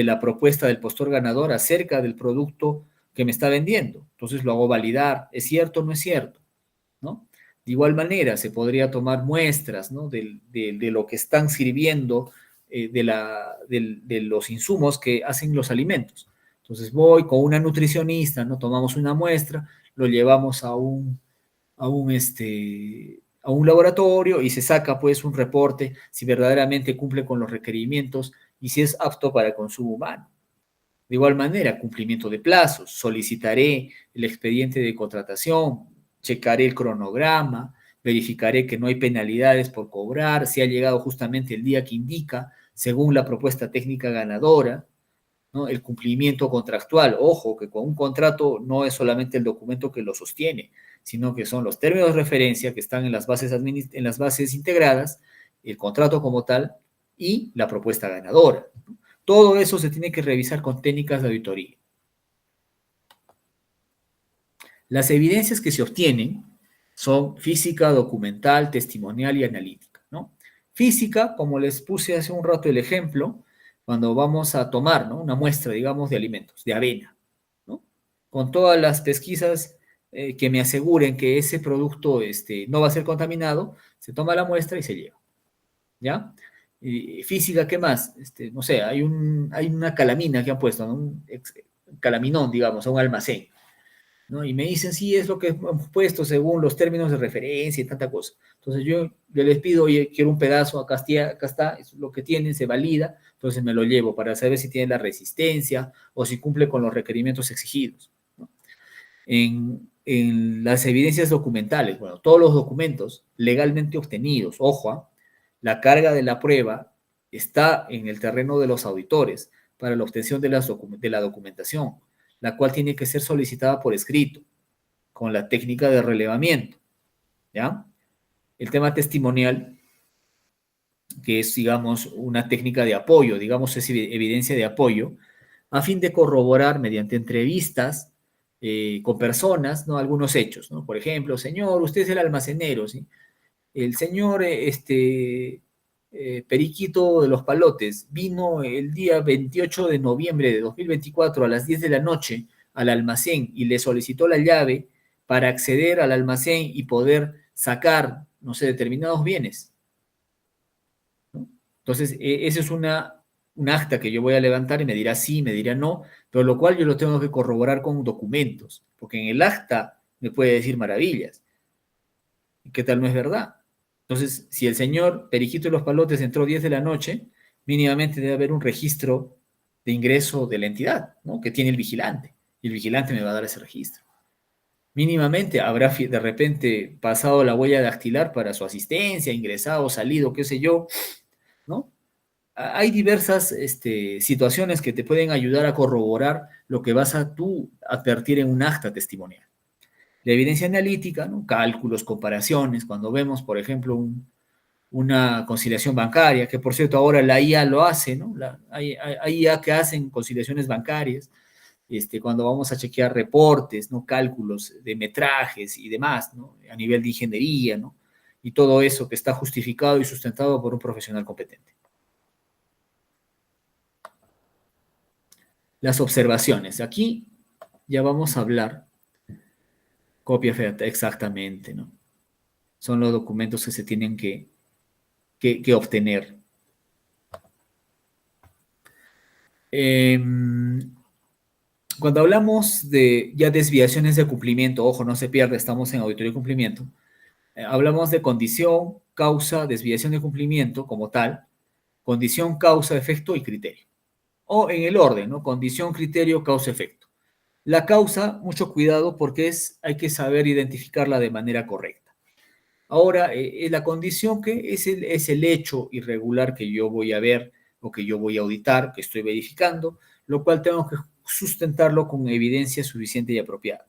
[SPEAKER 1] la propuesta del postor ganador acerca del producto que me está vendiendo. Entonces lo hago validar, ¿es cierto o no es cierto? ¿No? De igual manera, se podría tomar muestras, ¿no? de lo que están sirviendo, de los insumos que hacen los alimentos. Entonces voy con una nutricionista, ¿no? Tomamos una muestra, lo llevamos a un laboratorio y se saca pues un reporte si verdaderamente cumple con los requerimientos y si es apto para el consumo humano. De igual manera, cumplimiento de plazos, solicitaré el expediente de contratación, checaré el cronograma, verificaré que no hay penalidades por cobrar, si ha llegado justamente el día que indica, según la propuesta técnica ganadora, ¿no? El cumplimiento contractual. Ojo, que con un contrato no es solamente el documento que lo sostiene, sino que son los términos de referencia que están en las bases integradas, el contrato como tal y la propuesta ganadora. Todo eso se tiene que revisar con técnicas de auditoría. Las evidencias que se obtienen son física, documental, testimonial y analítica, ¿no? Física, como les puse hace un rato el ejemplo, cuando vamos a tomar, ¿no? Una muestra, digamos, de alimentos, de avena, ¿no? Con todas las pesquisas que me aseguren que ese producto no va a ser contaminado, se toma la muestra y se lleva, ¿ya? Física, ¿qué más? No sé, hay una calamina que han puesto, ¿no? Un calaminón, digamos, a un almacén, ¿no? Y me dicen, sí, es lo que hemos puesto según los términos de referencia y tanta cosa. Entonces yo les pido, oye, quiero un pedazo, acá está, es lo que tienen, se valida, entonces me lo llevo para saber si tiene la resistencia o si cumple con los requerimientos exigidos, ¿no? En las evidencias documentales, bueno, todos los documentos legalmente obtenidos, ojo, la carga de la prueba está en el terreno de los auditores para la obtención de la documentación, la cual tiene que ser solicitada por escrito, con la técnica de relevamiento, ¿ya? El tema testimonial, que es, digamos, una técnica de apoyo, digamos, es evidencia de apoyo, a fin de corroborar mediante entrevistas con personas, ¿no? Algunos hechos, ¿no? Por ejemplo, señor, usted es el almacenero, ¿sí? El señor, Periquito de los Palotes, vino el día 28 de noviembre de 2024 a las 10 de la noche al almacén y le solicitó la llave para acceder al almacén y poder sacar, no sé, determinados bienes, ¿no? Entonces, esa es un acta que yo voy a levantar y me dirá sí, me dirá no, pero lo cual yo lo tengo que corroborar con documentos, porque en el acta me puede decir maravillas. ¿Y qué tal no es verdad? Entonces, si el señor Periquito de los Palotes entró 10 de la noche, mínimamente debe haber un registro de ingreso de la entidad, ¿no? Que tiene el vigilante. Y el vigilante me va a dar ese registro. Mínimamente habrá de repente pasado la huella dactilar para su asistencia, ingresado, salido, qué sé yo, ¿no? Hay diversas situaciones que te pueden ayudar a corroborar lo que vas a tú advertir en un acta testimonial. La evidencia analítica, ¿no? Cálculos, comparaciones, cuando vemos, por ejemplo, una conciliación bancaria, que por cierto ahora la IA lo hace, ¿no? Hay IA que hacen conciliaciones bancarias, cuando vamos a chequear reportes, ¿no? Cálculos de metrajes y demás, ¿no? A nivel de ingeniería, ¿no? Y todo eso que está justificado y sustentado por un profesional competente. Las observaciones. Aquí ya vamos a hablar. Copia fea, exactamente, ¿no? Son los documentos que se tienen que obtener. Cuando hablamos de ya desviaciones de cumplimiento, ojo, no se pierda, estamos en auditoría de cumplimiento, hablamos de condición, causa, desviación de cumplimiento como tal, condición, causa, efecto y criterio. O en el orden, ¿no? Condición, criterio, causa, efecto. La causa, mucho cuidado porque hay que saber identificarla de manera correcta. Ahora, la condición que es el hecho irregular que yo voy a ver o que yo voy a auditar, que estoy verificando, lo cual tengo que sustentarlo con evidencia suficiente y apropiada,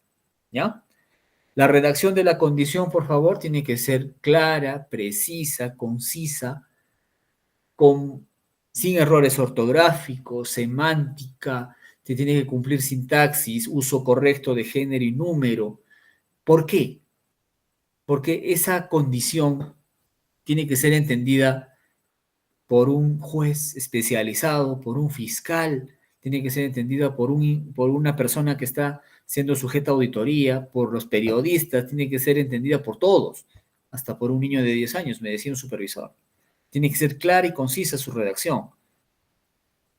[SPEAKER 1] ¿ya? La redacción de la condición, por favor, tiene que ser clara, precisa, concisa, sin errores ortográficos, semántica, se tiene que cumplir sintaxis, uso correcto de género y número. ¿Por qué? porque esa condición tiene que ser entendida por un juez especializado, por un fiscal, tiene que ser entendida por una persona que está siendo sujeta a auditoría, por los periodistas, tiene que ser entendida por todos, hasta por un niño de 10 años, me decía un supervisor. Tiene que ser clara y concisa su redacción.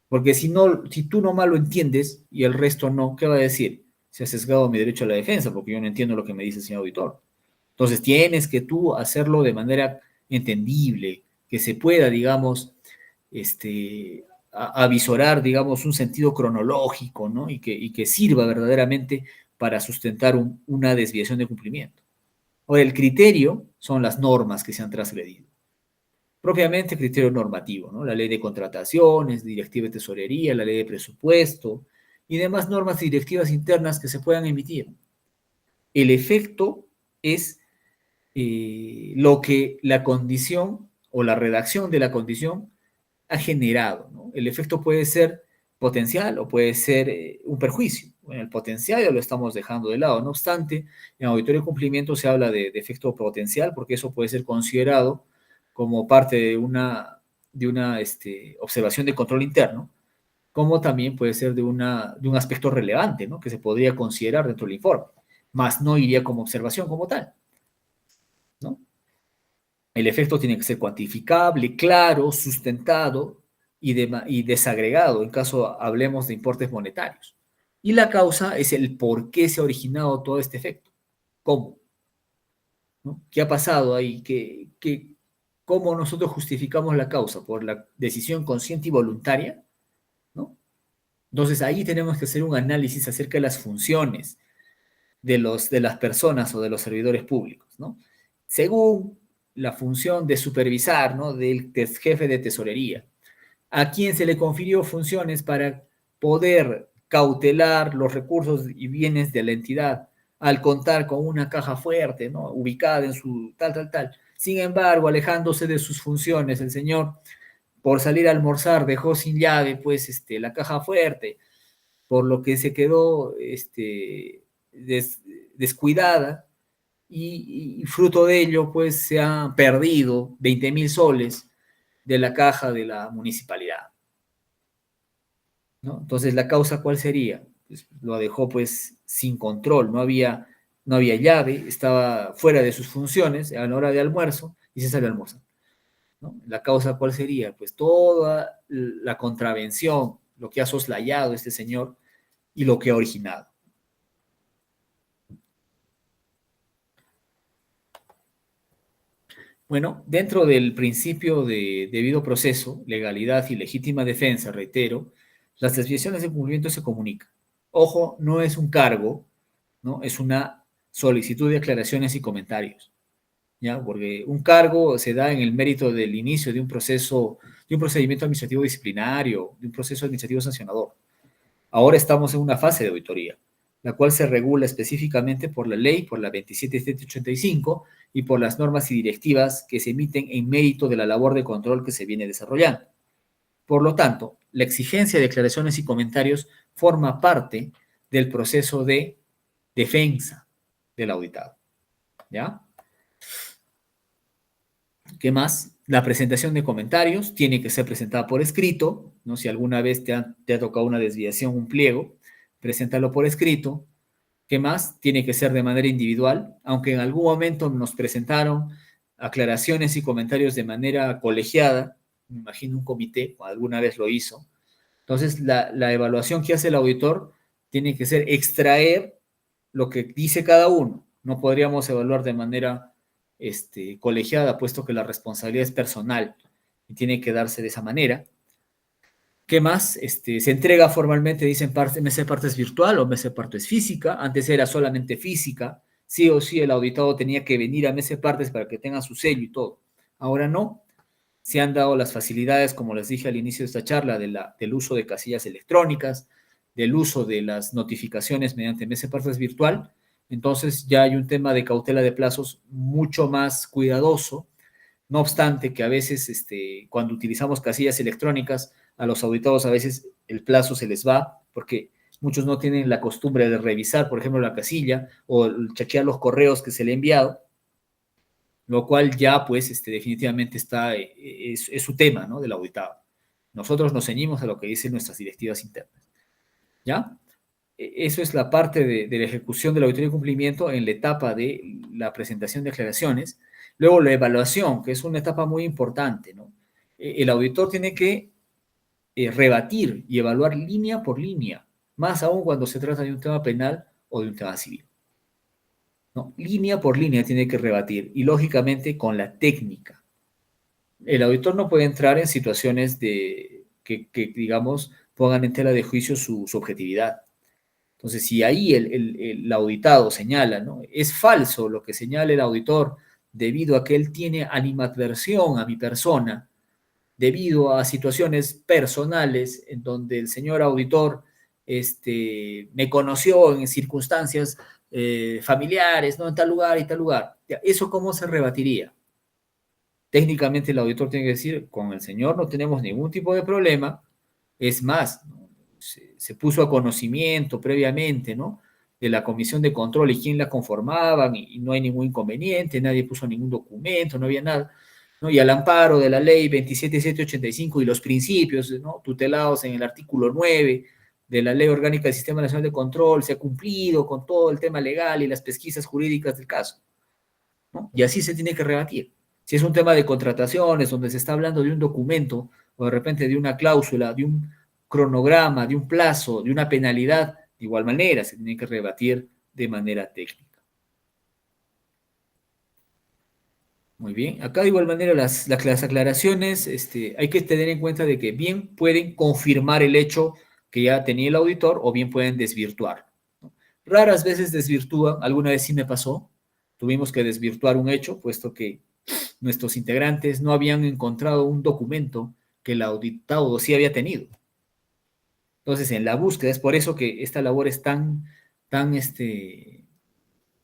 [SPEAKER 1] Porque si, no, si tú nomás lo entiendes y el resto no, ¿qué va a decir? Se ha sesgado mi derecho a la defensa porque yo no entiendo lo que me dice el señor auditor. Entonces tienes que tú hacerlo de manera entendible, que se pueda, digamos, avisorar, digamos, un sentido cronológico, ¿no? Y que sirva verdaderamente para sustentar una desviación de cumplimiento. Ahora, el criterio son las normas que se han transgredido. Propiamente criterio normativo, ¿no? La ley de contrataciones, directiva de tesorería, la ley de presupuesto y demás normas y directivas internas que se puedan emitir. El efecto es lo que la condición o la redacción de la condición ha generado, ¿no? El efecto puede ser potencial o puede ser un perjuicio. Bueno, el potencial ya lo estamos dejando de lado. No obstante, en auditorio de cumplimiento se habla de efecto potencial porque eso puede ser considerado como parte de una observación de control interno, como también puede ser de un aspecto relevante, ¿no? Que se podría considerar dentro del informe, más no iría como observación como tal, ¿no? El efecto tiene que ser cuantificable, claro, sustentado y desagregado en caso hablemos de importes monetarios. Y la causa es el por qué se ha originado todo este efecto. ¿Cómo? ¿No? ¿Qué ha pasado ahí? ¿Cómo nosotros justificamos la causa? ¿Por la decisión consciente y voluntaria? ¿No? Entonces ahí tenemos que hacer un análisis acerca de las funciones de las personas o de los servidores públicos, ¿no? Según la función de supervisar, ¿no? Del jefe de tesorería, a quien se le confirió funciones para poder cautelar los recursos y bienes de la entidad al contar con una caja fuerte, ¿no? Ubicada en su tal. Sin embargo, alejándose de sus funciones, el señor, por salir a almorzar, dejó sin llave, pues, la caja fuerte, por lo que se quedó descuidada y fruto de ello, pues se han perdido 20.000 soles de la caja de la municipalidad, ¿no? Entonces, ¿la causa cuál sería? Pues, lo dejó pues sin control, no había llave, estaba fuera de sus funciones a la hora de almuerzo y se salió a almorzar, ¿no? ¿La causa cuál sería? Pues toda la contravención, lo que ha soslayado este señor y lo que ha originado. Bueno, dentro del principio de debido proceso, legalidad y legítima defensa, reitero, las desviaciones de cumplimiento se comunican. Ojo, no es un cargo, ¿no? Es una solicitud de aclaraciones y comentarios, ¿ya? Porque un cargo se da en el mérito del inicio de un proceso, de un procedimiento administrativo disciplinario, de un proceso administrativo sancionador. Ahora estamos en una fase de auditoría, la cual se regula específicamente por la ley, por la 27.785 y por las normas y directivas que se emiten en mérito de la labor de control que se viene desarrollando. Por lo tanto, la exigencia de declaraciones y comentarios forma parte del proceso de defensa del auditado. ¿Ya? ¿Qué más? La presentación de comentarios tiene que ser presentada por escrito, ¿no? Si alguna vez te ha tocado una desviación, un pliego, preséntalo por escrito. ¿Qué más? Tiene que ser de manera individual, aunque en algún momento nos presentaron aclaraciones y comentarios de manera colegiada, me imagino un comité, alguna vez lo hizo. Entonces, la evaluación que hace el auditor tiene que ser extraer lo que dice cada uno. No podríamos evaluar de manera colegiada, puesto que la responsabilidad es personal y tiene que darse de esa manera. ¿Qué más? Se entrega formalmente, dicen, mes de partes virtual o mes de partes física. Antes era solamente física. Sí o sí el auditado tenía que venir a mes de partes para que tenga su sello y todo. Ahora no. Se han dado las facilidades, como les dije al inicio de esta charla, del uso de casillas electrónicas, del uso de las notificaciones mediante mes de partes virtual. Entonces ya hay un tema de cautela de plazos mucho más cuidadoso. No obstante que a veces cuando utilizamos casillas electrónicas, a los auditados a veces el plazo se les va porque muchos no tienen la costumbre de revisar, por ejemplo, la casilla o chequear los correos que se le ha enviado. lo cual ya, pues, definitivamente es su tema, ¿no? Del auditado. Nosotros nos ceñimos a lo que dicen nuestras directivas internas, ¿ya? Eso es la parte de la ejecución de la auditoría de cumplimiento en la etapa de la presentación de declaraciones. Luego la evaluación, que es una etapa muy importante, ¿no? El auditor tiene que rebatir y evaluar línea por línea, más aún cuando se trata de un tema penal o de un tema civil, ¿no? Línea por línea tiene que rebatir y lógicamente con la técnica. El auditor no puede entrar en situaciones que digamos, pongan en tela de juicio su objetividad. Entonces, si ahí el auditado señala, ¿no? Es falso lo que señala el auditor debido a que él tiene animadversión a mi persona, debido a situaciones personales en donde el señor auditor me conoció en circunstancias familiares, ¿no? En tal lugar y tal lugar. ¿Eso cómo se rebatiría? Técnicamente el auditor tiene que decir, con el señor no tenemos ningún tipo de problema, es más, ¿no? Se puso a conocimiento previamente, ¿no? De la comisión de control y quién la conformaban y no hay ningún inconveniente, nadie puso ningún documento, no había nada, ¿no? Y al amparo de la ley 27785 y los principios, ¿no? Tutelados en el artículo 9 de la Ley Orgánica del Sistema Nacional de Control, se ha cumplido con todo el tema legal y las pesquisas jurídicas del caso, ¿no? Y así se tiene que rebatir. Si es un tema de contrataciones, donde se está hablando de un documento o de repente de una cláusula, de un cronograma, de un plazo, de una penalidad, de igual manera se tiene que rebatir de manera técnica. Muy bien, acá de igual manera las aclaraciones, hay que tener en cuenta de que bien pueden confirmar el hecho que ya tenía el auditor o bien pueden desvirtuar, ¿no? Raras veces desvirtúan, alguna vez sí me pasó, tuvimos que desvirtuar un hecho, puesto que nuestros integrantes no habían encontrado un documento que el auditado sí había tenido. Entonces, en la búsqueda, es por eso que esta labor es tan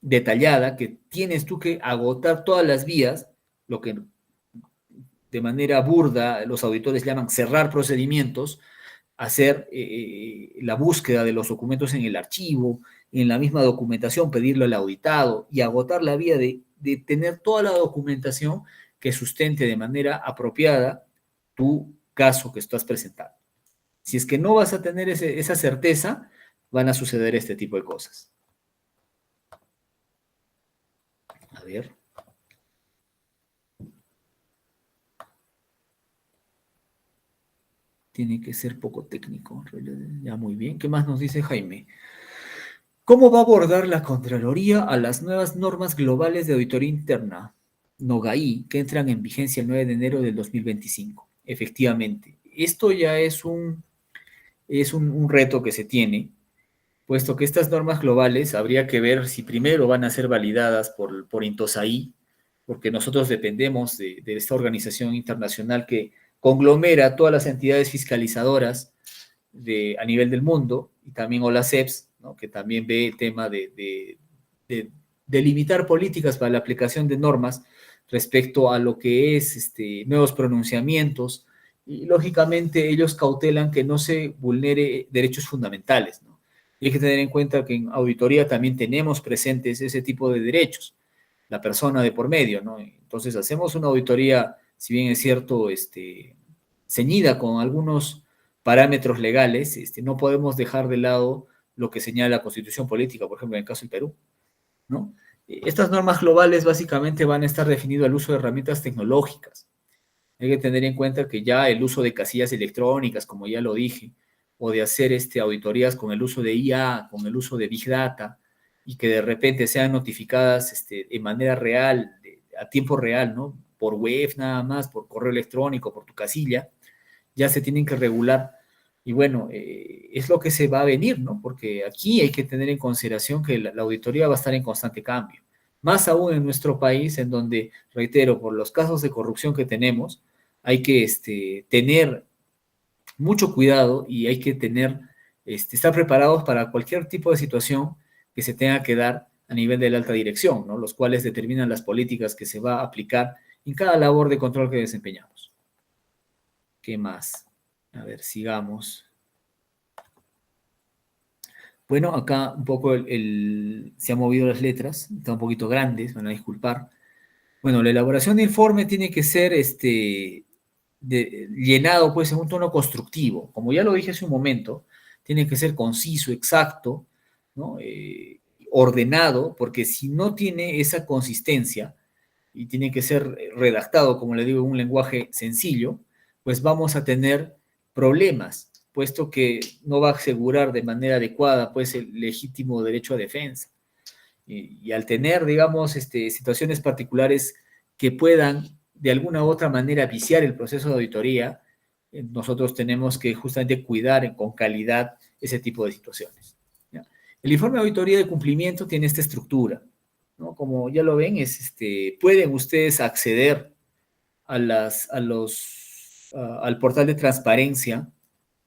[SPEAKER 1] detallada, que tienes tú que agotar todas las vías, lo que de manera burda los auditores llaman cerrar procedimientos, hacer la búsqueda de los documentos en el archivo, en la misma documentación, pedirlo al auditado y agotar la vía de tener toda la documentación que sustente de manera apropiada tu caso que estás presentando. Si es que no vas a tener esa certeza, van a suceder este tipo de cosas. A ver. Tiene que ser poco técnico. Ya, muy bien. ¿Qué más nos dice Jaime? ¿Cómo va a abordar la Contraloría a las nuevas normas globales de auditoría interna, NOGAI, que entran en vigencia el 9 de enero del 2025? Efectivamente, esto ya es un reto que se tiene, puesto que estas normas globales habría que ver si primero van a ser validadas por INTOSAI, porque nosotros dependemos de esta organización internacional que conglomera todas las entidades fiscalizadoras a nivel del mundo, y también OLACEPS, ¿no? Que también ve el tema de delimitar políticas para la aplicación de normas respecto a lo que es nuevos pronunciamientos, y lógicamente ellos cautelan que no se vulnere derechos fundamentales, ¿no? Y hay que tener en cuenta que en auditoría también tenemos presentes ese tipo de derechos, la persona de por medio, ¿no? Entonces hacemos una auditoría, si bien es cierto, ceñida con algunos parámetros legales, no podemos dejar de lado lo que señala la Constitución política, por ejemplo, en el caso del Perú, ¿no? Estas normas globales básicamente van a estar definidas al uso de herramientas tecnológicas. Hay que tener en cuenta que ya el uso de casillas electrónicas, como ya lo dije, o de hacer auditorías con el uso de IA, con el uso de Big Data, y que de repente sean notificadas de manera real, a tiempo real, ¿no? Por web nada más, por correo electrónico, por tu casilla, ya se tienen que regular. Y bueno, es lo que se va a venir, ¿no? Porque aquí hay que tener en consideración que la auditoría va a estar en constante cambio. Más aún en nuestro país, en donde, reitero, por los casos de corrupción que tenemos, hay que tener mucho cuidado y hay que estar preparados para cualquier tipo de situación que se tenga que dar a nivel de la alta dirección, ¿no? Los cuales determinan las políticas que se va a aplicar en cada labor de control que desempeñamos. ¿Qué más? A ver, sigamos. Bueno, acá un poco se han movido las letras, están un poquito grandes, van a disculpar. Bueno, la elaboración de informe tiene que ser llenado pues en un tono constructivo. Como ya lo dije hace un momento, tiene que ser conciso, exacto, ¿no? Ordenado, porque si no tiene esa consistencia y tiene que ser redactado, como le digo, en un lenguaje sencillo, pues vamos a tener problemas, puesto que no va a asegurar de manera adecuada pues el legítimo derecho a defensa. Y al tener, digamos, situaciones particulares que puedan de alguna u otra manera viciar el proceso de auditoría, nosotros tenemos que justamente cuidar con calidad ese tipo de situaciones. ¿Ya? El informe de auditoría de cumplimiento tiene esta estructura, ¿no? Como ya lo ven, pueden ustedes acceder al portal de transparencia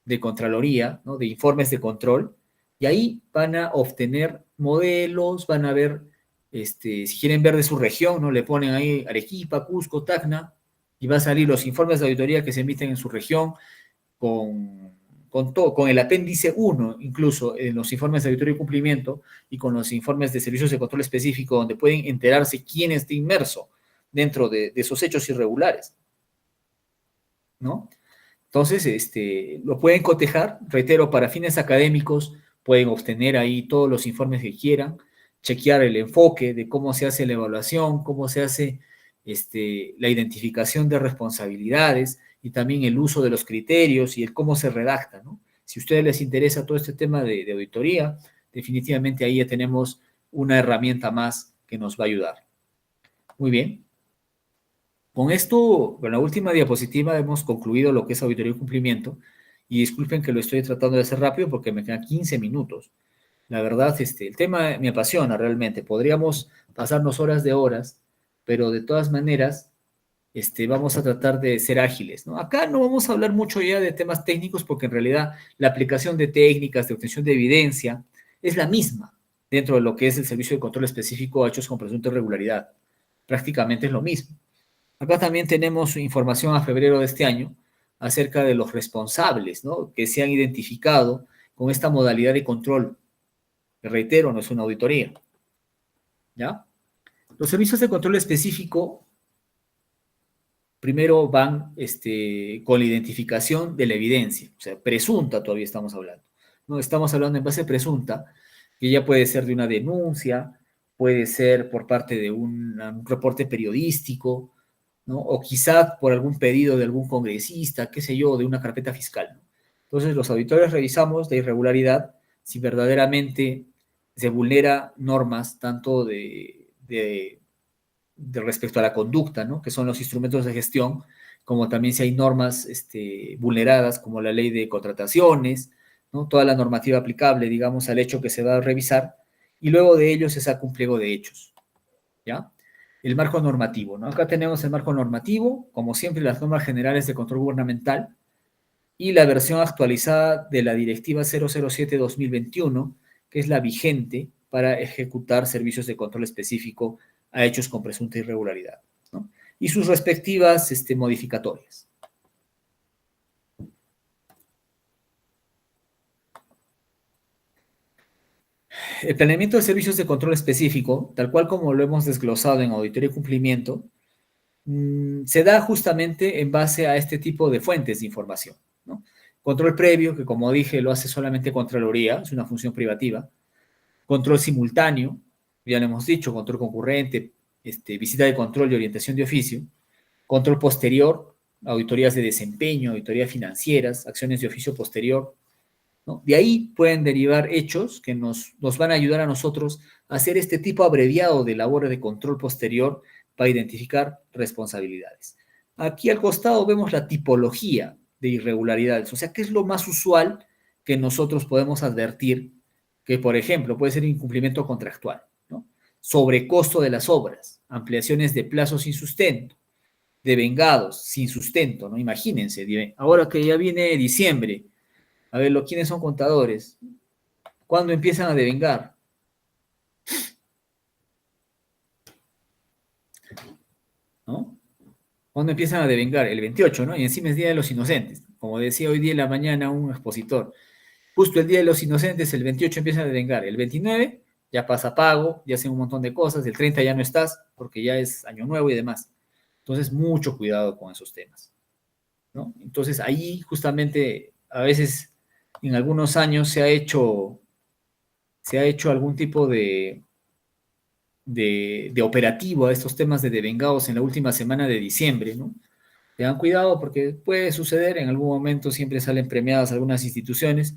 [SPEAKER 1] de Contraloría, ¿no? De informes de control, y ahí van a obtener modelos, van a ver, si quieren ver de su región, ¿no? Le ponen ahí Arequipa, Cusco, Tacna, y va a salir los informes de auditoría que se emiten en su región con el apéndice 1, incluso en los informes de auditoría y cumplimiento, y con los informes de servicios de control específico, donde pueden enterarse quién está inmerso dentro de esos hechos irregulares, ¿no? Entonces, lo pueden cotejar, reitero, para fines académicos, pueden obtener ahí todos los informes que quieran, chequear el enfoque de cómo se hace la evaluación, cómo se hace la identificación de responsabilidades y también el uso de los criterios y el cómo se redacta, ¿no? Si a ustedes les interesa todo este tema de auditoría, definitivamente ahí ya tenemos una herramienta más que nos va a ayudar. Muy bien. Con esto, con la última diapositiva, hemos concluido lo que es auditoría y cumplimiento. Y disculpen que lo estoy tratando de hacer rápido porque me quedan 15 minutos. La verdad, el tema me apasiona realmente. Podríamos pasarnos horas de horas, pero de todas maneras, vamos a tratar de ser ágiles, ¿no? Acá no vamos a hablar mucho ya de temas técnicos porque en realidad la aplicación de técnicas de obtención de evidencia es la misma dentro de lo que es el servicio de control específico a hechos con presunta irregularidad. Prácticamente es lo mismo. Acá también tenemos información a febrero de este año acerca de los responsables, ¿no? Que se han identificado con esta modalidad de control. Que reitero, no es una auditoría. ¿Ya? Los servicios de control específico primero van con la identificación de la evidencia, o sea, presunta todavía estamos hablando. No estamos hablando en base presunta, que ya puede ser de una denuncia, puede ser por parte de un reporte periodístico, ¿no? O quizá por algún pedido de algún congresista, qué sé yo, de una carpeta fiscal, ¿no? Entonces, los auditores revisamos la irregularidad si verdaderamente se vulnera normas tanto de respecto a la conducta, ¿no? Que son los instrumentos de gestión, como también si hay normas vulneradas, como la ley de contrataciones, ¿no? Toda la normativa aplicable, digamos, al hecho que se va a revisar, y luego de ello se saca un pliego de hechos, ¿ya? El marco normativo, ¿no? Acá tenemos el marco normativo, como siempre, las normas generales de control gubernamental y la versión actualizada de la Directiva 007-2021, que es la vigente para ejecutar servicios de control específico a hechos con presunta irregularidad, ¿no? Y sus respectivas modificatorias. El planeamiento de servicios de control específico, tal cual como lo hemos desglosado en auditoría y cumplimiento, se da justamente en base a este tipo de fuentes de información, ¿no? Control previo, que como dije lo hace solamente Contraloría, es una función privativa. Control simultáneo, ya lo hemos dicho, control concurrente, visita de control y orientación de oficio. Control posterior, auditorías de desempeño, auditorías financieras, acciones de oficio posterior, ¿no? De ahí pueden derivar hechos que nos van a ayudar a nosotros a hacer este tipo abreviado de labores de control posterior para identificar responsabilidades. Aquí al costado vemos la tipología de irregularidades, o sea, qué es lo más usual que nosotros podemos advertir que, por ejemplo, puede ser incumplimiento contractual, ¿no? Sobrecosto de las obras, ampliaciones de plazos sin sustento, devengados sin sustento, ¿no? Imagínense, ahora que ya viene diciembre, a ver, ¿quiénes son contadores? ¿Cuándo empiezan a devengar? ¿No? ¿Cuándo empiezan a devengar? El 28, ¿no? Y encima es Día de los Inocentes. Como decía hoy día en la mañana un expositor. Justo el Día de los Inocentes, el 28 empiezan a devengar. El 29 ya pasa pago, ya hacen un montón de cosas, el 30 ya no estás porque ya es año nuevo y demás. Entonces, mucho cuidado con esos temas, ¿no? Entonces, ahí justamente a veces en algunos años se ha hecho algún tipo de operativo a estos temas de devengados en la última semana de diciembre, ¿no? Tengan cuidado porque puede suceder, en algún momento siempre salen premiadas algunas instituciones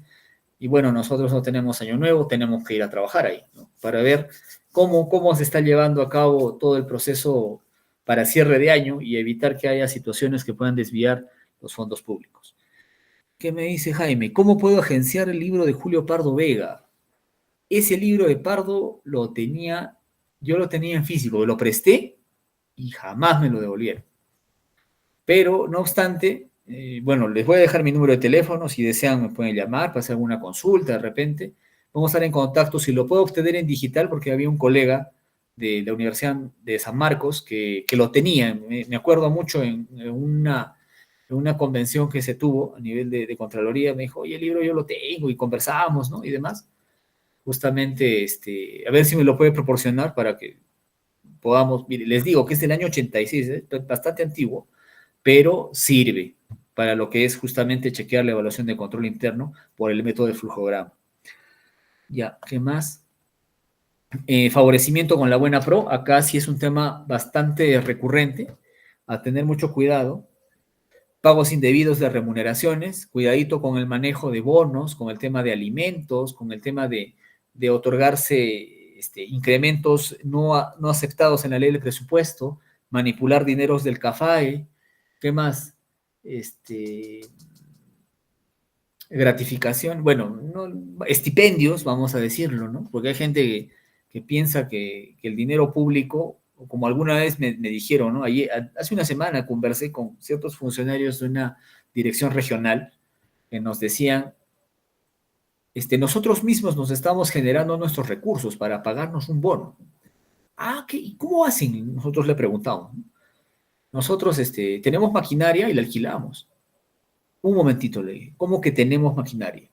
[SPEAKER 1] y bueno, nosotros no tenemos año nuevo, tenemos que ir a trabajar ahí, ¿no? Para ver cómo se está llevando a cabo todo el proceso para cierre de año y evitar que haya situaciones que puedan desviar los fondos públicos. ¿Qué me dice Jaime? ¿Cómo puedo agenciar el libro de Julio Pardo Vega? Ese libro de Pardo yo lo tenía en físico, lo presté y jamás me lo devolvieron. Pero, no obstante, bueno, les voy a dejar mi número de teléfono, si desean me pueden llamar para hacer alguna consulta de repente. Vamos a estar en contacto, si lo puedo obtener en digital, porque había un colega de la Universidad de San Marcos que lo tenía. Me acuerdo mucho en una convención que se tuvo a nivel de Contraloría, me dijo, oye, el libro yo lo tengo y conversamos, ¿no? Y demás. Justamente, a ver si me lo puede proporcionar para que podamos, mire, les digo que es del año 86, bastante antiguo, pero sirve para lo que es justamente chequear la evaluación de control interno por el método de flujograma. Ya, ¿qué más? Favorecimiento con la buena pro, acá sí es un tema bastante recurrente, a tener mucho cuidado. Pagos indebidos de remuneraciones, cuidadito con el manejo de bonos, con el tema de alimentos, con el tema de otorgarse incrementos no aceptados en la ley del presupuesto, manipular dineros del CAFAE, ¿qué más? Gratificación, bueno, no, estipendios, vamos a decirlo, ¿no? Porque hay gente que piensa que el dinero público, o como alguna vez me dijeron, ¿no? Hace una semana conversé con ciertos funcionarios de una dirección regional que nos decían, nosotros mismos nos estamos generando nuestros recursos para pagarnos un bono. Ah, ¿qué? ¿Y cómo hacen? Nosotros le preguntamos, ¿no? Nosotros tenemos maquinaria y la alquilamos. Un momentito, le dije, ¿cómo que tenemos maquinaria?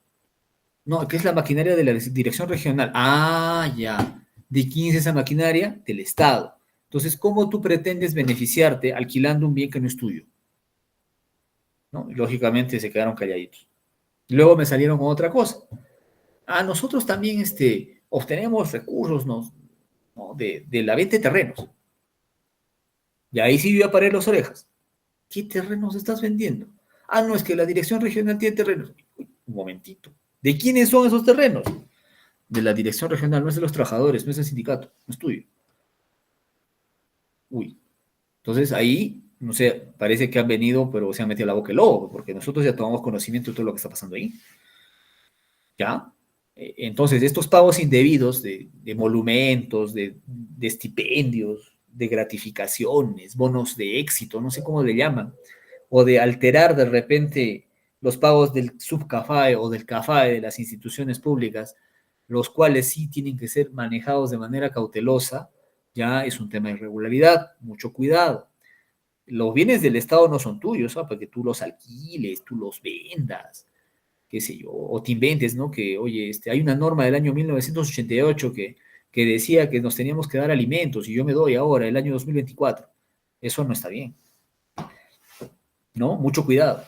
[SPEAKER 1] No, que es la maquinaria de la dirección regional. Ah, ya. ¿De quién es esa maquinaria? Del Estado. Entonces, ¿cómo tú pretendes beneficiarte alquilando un bien que no es tuyo? ¿No? Y lógicamente se quedaron calladitos. Luego me salieron con otra cosa. Ah, nosotros también obtenemos recursos ¿no? de la venta de terrenos. Y ahí sí yo a parar las orejas. ¿Qué terrenos estás vendiendo? Ah, no, es que la dirección regional tiene terrenos. Uy, un momentito. ¿De quiénes son esos terrenos? De la dirección regional, no es de los trabajadores, no es del sindicato, no es tuyo. Uy. Entonces ahí, no sé, parece que han venido, pero se han metido la boca el lobo, porque nosotros ya tomamos conocimiento de todo lo que está pasando ahí. ¿Ya? Entonces, estos pagos indebidos de emolumentos, de estipendios, de gratificaciones, bonos de éxito, no sé cómo le llaman, o de alterar de repente los pagos del subCAFAE o del CAFAE de las instituciones públicas, los cuales sí tienen que ser manejados de manera cautelosa, ya es un tema de irregularidad, mucho cuidado. Los bienes del Estado no son tuyos, ¿sabes? Para que tú los alquiles, tú los vendas, qué sé yo, o te inventes, ¿no? Que, oye, hay una norma del año 1988 que decía que nos teníamos que dar alimentos y yo me doy ahora, el año 2024. Eso no está bien, ¿no? Mucho cuidado.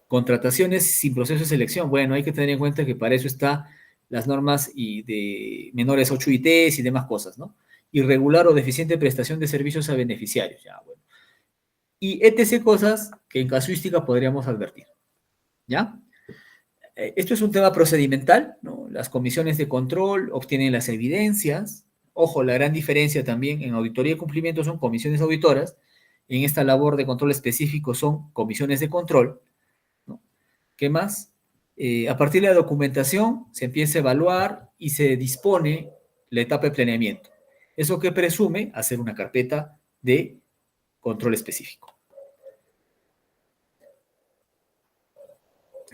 [SPEAKER 1] Contrataciones sin proceso de selección. Bueno, hay que tener en cuenta que para eso están las normas y de menores 8 ITs y demás cosas, ¿no? Irregular o deficiente prestación de servicios a beneficiarios, ya, bueno. Y etc. cosas que en casuística podríamos advertir, ¿ya? Esto es un tema procedimental, ¿no? Las comisiones de control obtienen las evidencias. Ojo, la gran diferencia también en auditoría y cumplimiento son comisiones auditoras. En esta labor de control específico son comisiones de control, ¿no? ¿Qué más? A partir de la documentación se empieza a evaluar y se dispone la etapa de planeamiento. ¿Eso qué presume? Hacer una carpeta de control específico.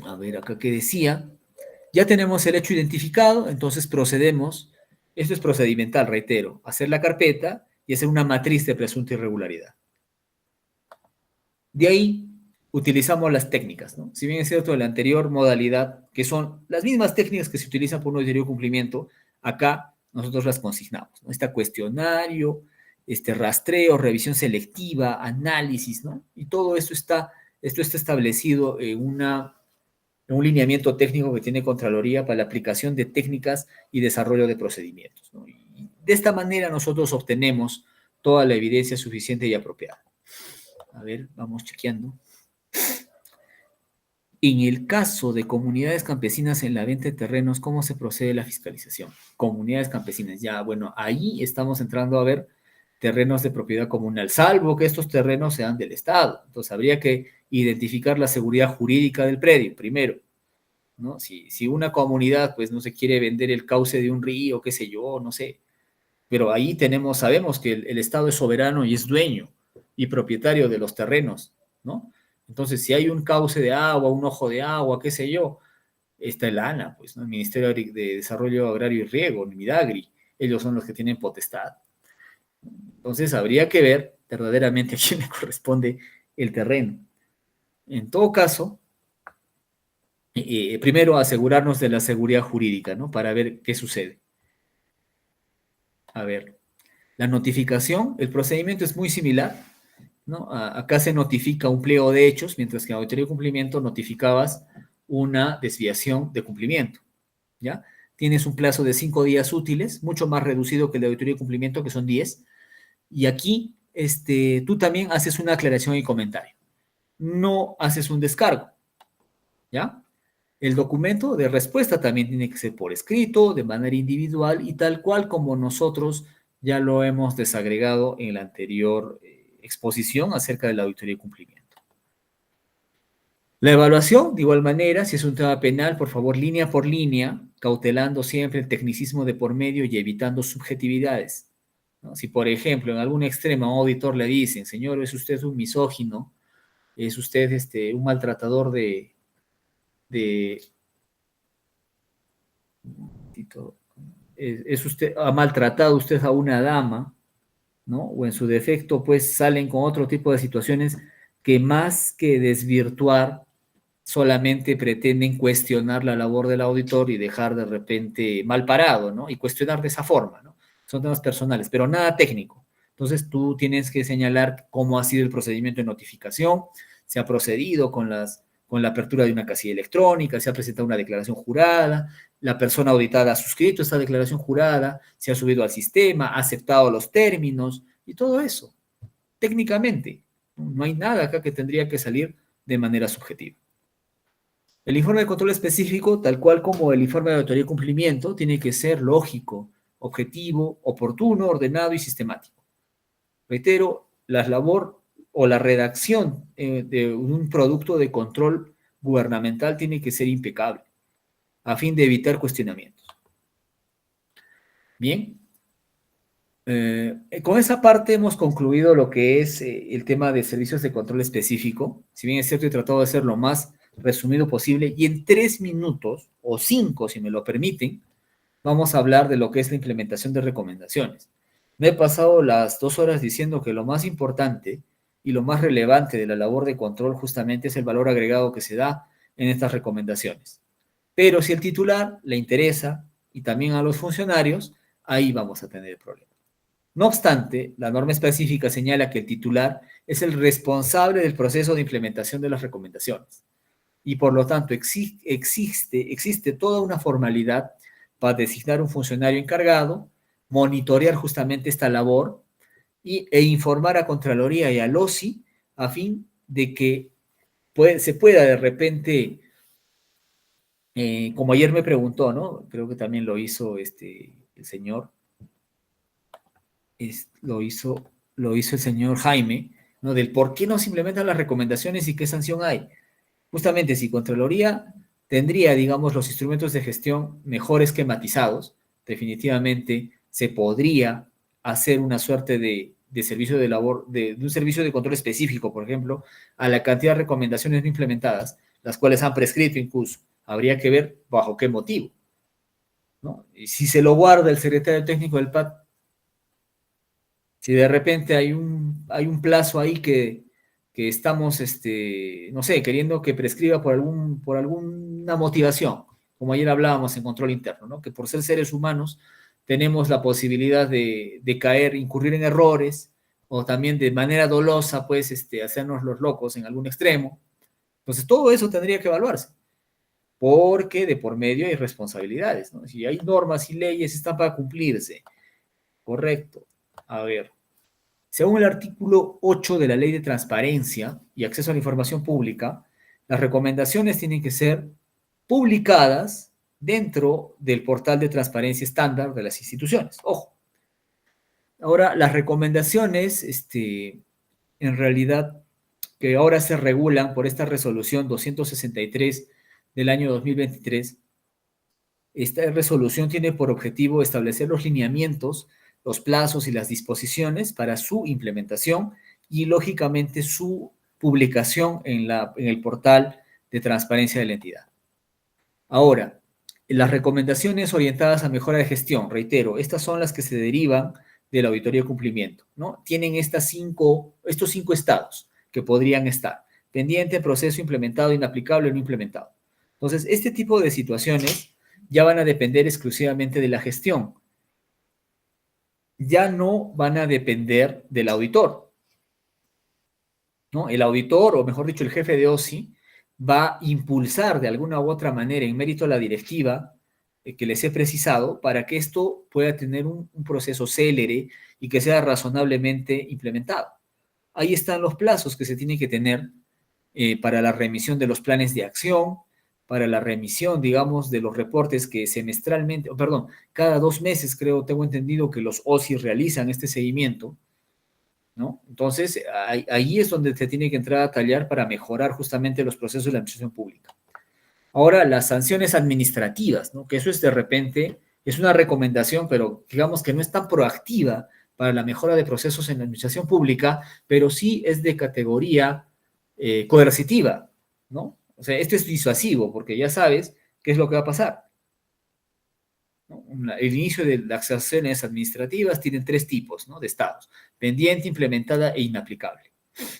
[SPEAKER 1] A ver, acá que decía, ya tenemos el hecho identificado, entonces procedemos, esto es procedimental, reitero, hacer la carpeta y hacer una matriz de presunta irregularidad. De ahí utilizamos las técnicas, ¿no? Si bien es cierto, de la anterior modalidad, que son las mismas técnicas que se utilizan por un auditoría de cumplimiento, acá nosotros las consignamos, ¿no? Está cuestionario, rastreo, revisión selectiva, análisis, ¿no? Y todo esto está establecido en un lineamiento técnico que tiene Contraloría para la aplicación de técnicas y desarrollo de procedimientos, ¿no? Y de esta manera nosotros obtenemos toda la evidencia suficiente y apropiada. A ver, vamos chequeando. En el caso de comunidades campesinas en la venta de terrenos, ¿cómo se procede la fiscalización? Comunidades campesinas, ya, bueno, ahí estamos entrando a ver terrenos de propiedad comunal, salvo que estos terrenos sean del Estado. Entonces, habría que identificar la seguridad jurídica del predio, primero, ¿no? Si una comunidad, pues, no se quiere vender el cauce de un río, qué sé yo, no sé, pero ahí sabemos que el Estado es soberano y es dueño y propietario de los terrenos, ¿no? Entonces, si hay un cauce de agua, un ojo de agua, qué sé yo, está el ANA, pues, ¿no? El Ministerio de Desarrollo Agrario y Riego, el Midagri, ellos son los que tienen potestad. Entonces, habría que ver verdaderamente a quién le corresponde el terreno. En todo caso, primero asegurarnos de la seguridad jurídica, ¿no? Para ver qué sucede. A ver, la notificación, el procedimiento es muy similar, ¿no? Acá se notifica un pliego de hechos, mientras que en auditoría de cumplimiento notificabas una desviación de cumplimiento, ¿ya? Tienes un plazo de 5 días útiles, mucho más reducido que el de auditoría de cumplimiento, que son 10, y aquí tú también haces una aclaración y comentario. No haces un descargo, ¿ya? El documento de respuesta también tiene que ser por escrito, de manera individual y tal cual como nosotros ya lo hemos desagregado en la anterior exposición acerca de la auditoría y cumplimiento. La evaluación, de igual manera, si es un tema penal, por favor, línea por línea, cautelando siempre el tecnicismo de por medio y evitando subjetividades, ¿no? Si, por ejemplo, en algún extremo a un auditor le dicen, señor, es usted un misógino, es usted un maltratador de es usted, ha maltratado usted a una dama, ¿no? O en su defecto, pues salen con otro tipo de situaciones que más que desvirtuar, solamente pretenden cuestionar la labor del auditor y dejar de repente mal parado, ¿no? Y cuestionar de esa forma, ¿no? Son temas personales, pero nada técnico. Entonces tú tienes que señalar cómo ha sido el procedimiento de notificación, se ha procedido con la apertura de una casilla electrónica, se ha presentado una declaración jurada, la persona auditada ha suscrito esta declaración jurada, se ha subido al sistema, ha aceptado los términos y todo eso, técnicamente. No hay nada acá que tendría que salir de manera subjetiva. El informe de control específico, tal cual como el informe de auditoría y cumplimiento, tiene que ser lógico, objetivo, oportuno, ordenado y sistemático. Reitero, la labor o la redacción de un producto de control gubernamental tiene que ser impecable, a fin de evitar cuestionamientos. Bien, con esa parte hemos concluido lo que es el tema de servicios de control específico. Si bien es cierto, he tratado de ser lo más resumido posible y en 3 minutos, o 5 si me lo permiten, vamos a hablar de lo que es la implementación de recomendaciones. Me he pasado las 2 horas diciendo que lo más importante y lo más relevante de la labor de control justamente es el valor agregado que se da en estas recomendaciones. Pero si el titular le interesa y también a los funcionarios, ahí vamos a tener el problema. No obstante, la norma específica señala que el titular es el responsable del proceso de implementación de las recomendaciones y por lo tanto existe toda una formalidad para designar un funcionario encargado, monitorear justamente esta labor e informar a Contraloría y al OSI a fin de que se pueda de repente, como ayer me preguntó, ¿no? Creo que también lo hizo el señor, lo hizo el señor Jaime, ¿no? Del por qué no se implementan las recomendaciones y qué sanción hay. Justamente si Contraloría tendría, digamos, los instrumentos de gestión mejor esquematizados, definitivamente se podría hacer una suerte de servicio de labor, de un servicio de control específico, por ejemplo, a la cantidad de recomendaciones no implementadas, las cuales han prescrito incluso. Habría que ver bajo qué motivo, ¿no? Y si se lo guarda el secretario técnico del PAT, si de repente hay un plazo ahí que estamos, no sé, queriendo que prescriba por alguna motivación, como ayer hablábamos en control interno, ¿no? Que por ser seres humanos tenemos la posibilidad de caer, incurrir en errores, o también de manera dolosa, pues, hacernos los locos en algún extremo. Entonces, todo eso tendría que evaluarse, porque de por medio hay responsabilidades, ¿no? Si hay normas y leyes, están para cumplirse. Correcto. A ver. Según el artículo 8 de la Ley de Transparencia y Acceso a la Información Pública, las recomendaciones tienen que ser publicadas dentro del portal de transparencia estándar de las instituciones. Ojo. Ahora, las recomendaciones, en realidad, que ahora se regulan por esta resolución 263 del año 2023, esta resolución tiene por objetivo establecer los lineamientos, los plazos y las disposiciones para su implementación y, lógicamente, su publicación en el portal de transparencia de la entidad. Ahora, las recomendaciones orientadas a mejora de gestión, reitero, estas son las que se derivan de la auditoría de cumplimiento, ¿no? Tienen estos cinco estados que podrían estar: pendiente, proceso, implementado, inaplicable o no implementado. Entonces, este tipo de situaciones ya van a depender exclusivamente de la gestión. Ya no van a depender del auditor, ¿no? El auditor, o mejor dicho, el jefe de OSI, va a impulsar de alguna u otra manera, en mérito a la directiva que les he precisado, para que esto pueda tener un proceso célere y que sea razonablemente implementado. Ahí están los plazos que se tienen que tener para la remisión de los planes de acción, para la remisión, digamos, de los reportes que semestralmente, perdón, cada 2 meses, creo, tengo entendido que los OSI realizan este seguimiento, ¿no? Entonces, ahí es donde se tiene que entrar a tallar para mejorar justamente los procesos de la administración pública. Ahora, las sanciones administrativas, ¿no? Que eso es de repente, es una recomendación, pero digamos que no es tan proactiva para la mejora de procesos en la administración pública, pero sí es de categoría coercitiva, ¿no? O sea, esto es disuasivo, porque ya sabes qué es lo que va a pasar, ¿no? El inicio de las acciones administrativas tienen 3 tipos, ¿no? De estados: pendiente, implementada e inaplicable.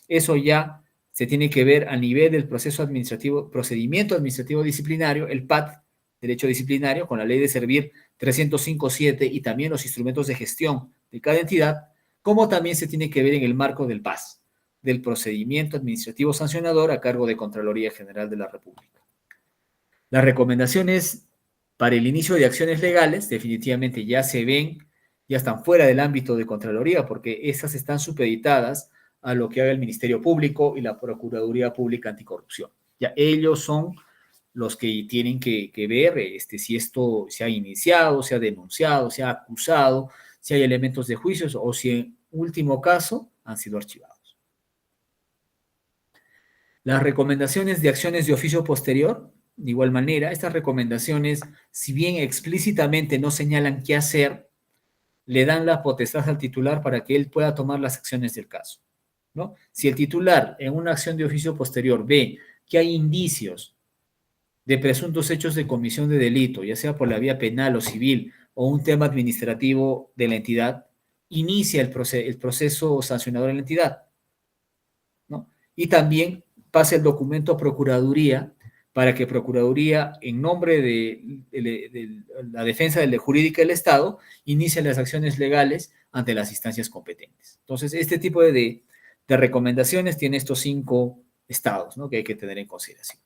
[SPEAKER 1] Eso ya se tiene que ver a nivel del proceso administrativo, procedimiento administrativo disciplinario, el PAD, derecho disciplinario, con la ley de servir 305.7 y también los instrumentos de gestión de cada entidad, como también se tiene que ver en el marco del PAS, del procedimiento administrativo sancionador a cargo de Contraloría General de la República. Las recomendaciones para el inicio de acciones legales definitivamente ya se ven, ya están fuera del ámbito de Contraloría, porque esas están supeditadas a lo que haga el Ministerio Público y la Procuraduría Pública Anticorrupción. Ya ellos son los que tienen que ver si esto se ha iniciado, se ha denunciado, se ha acusado, si hay elementos de juicios o si en último caso han sido archivados. Las recomendaciones de acciones de oficio posterior, de igual manera, estas recomendaciones, si bien explícitamente no señalan qué hacer, le dan la potestad al titular para que él pueda tomar las acciones del caso, ¿no? Si el titular en una acción de oficio posterior ve que hay indicios de presuntos hechos de comisión de delito, ya sea por la vía penal o civil o un tema administrativo de la entidad, inicia el proceso sancionador en la entidad, ¿no? Y también pasa el documento a Procuraduría para que Procuraduría, en nombre de la defensa jurídica del Estado, inicie las acciones legales ante las instancias competentes. Entonces, este tipo de recomendaciones tiene estos 5 estados, ¿no? Que hay que tener en consideración.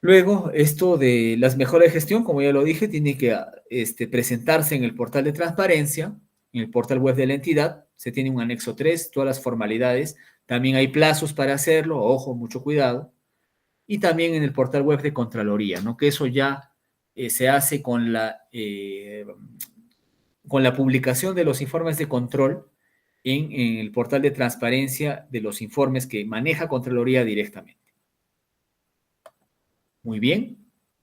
[SPEAKER 1] Luego, esto de las mejoras de gestión, como ya lo dije, tiene que presentarse en el portal de transparencia, en el portal web de la entidad. Se tiene un anexo 3, todas las formalidades. También hay plazos para hacerlo, ojo, mucho cuidado. Y también en el portal web de Contraloría, ¿no? Que eso ya se hace con la publicación de los informes de control en el portal de transparencia de los informes que maneja Contraloría directamente. Muy bien.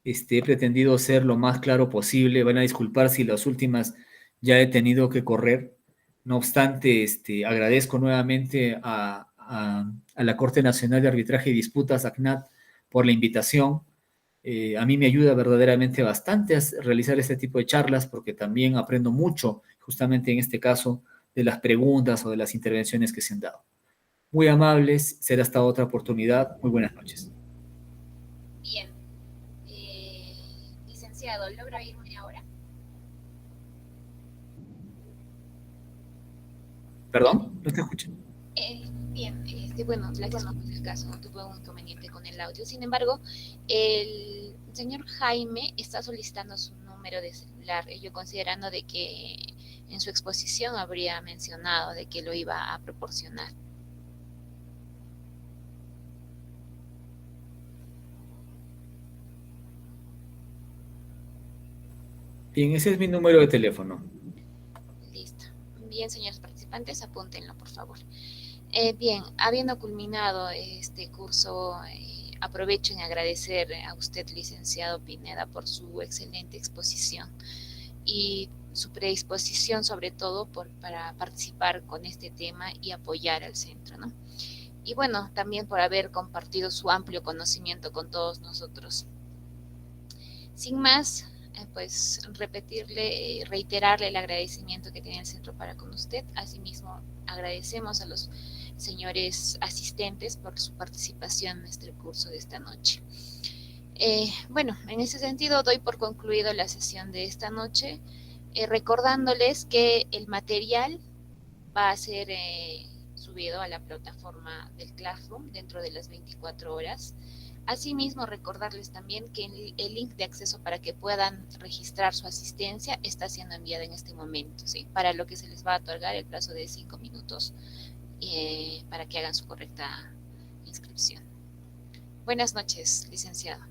[SPEAKER 1] He pretendido ser lo más claro posible. Van a disculpar si las últimas ya he tenido que correr. No obstante, agradezco nuevamente a la Corte Nacional de Arbitraje y Disputas, ACNAD, por la invitación. A mí me ayuda verdaderamente bastante a realizar este tipo de charlas, porque también aprendo mucho, justamente en este caso, de las preguntas o de las intervenciones que se han dado. Muy amables, será hasta otra oportunidad. Muy buenas noches.
[SPEAKER 2] Bien. Licenciado, ¿logra oírme ahora?
[SPEAKER 1] Perdón, no te escuché.
[SPEAKER 2] Bien, bueno, le explicamos el caso, no tuvo un inconveniente con el audio. Sin embargo, el señor Jaime está solicitando su número de celular, ello considerando de que en su exposición habría mencionado de que lo iba a proporcionar.
[SPEAKER 1] Bien, ese es mi número de teléfono.
[SPEAKER 2] Listo. Bien, señores participantes, apúntenlo, por favor. Bien, habiendo culminado este curso, aprovecho en agradecer a usted, licenciado Pineda, por su excelente exposición y su predisposición, sobre todo para participar con este tema y apoyar al centro, ¿no? Y bueno, también por haber compartido su amplio conocimiento con todos nosotros. Sin más, pues repetirle, reiterarle el agradecimiento que tiene el centro para con usted. Asimismo, agradecemos a los señores asistentes por su participación en este curso de esta noche. Bueno, en ese sentido doy por concluido la sesión de esta noche, recordándoles que el material va a ser subido a la plataforma del Classroom dentro de las 24 horas. Asimismo, recordarles también que el link de acceso para que puedan registrar su asistencia está siendo enviado en este momento, ¿sí? Para lo que se les va a otorgar el plazo de 5 minutos para que hagan su correcta inscripción. Buenas noches, licenciado.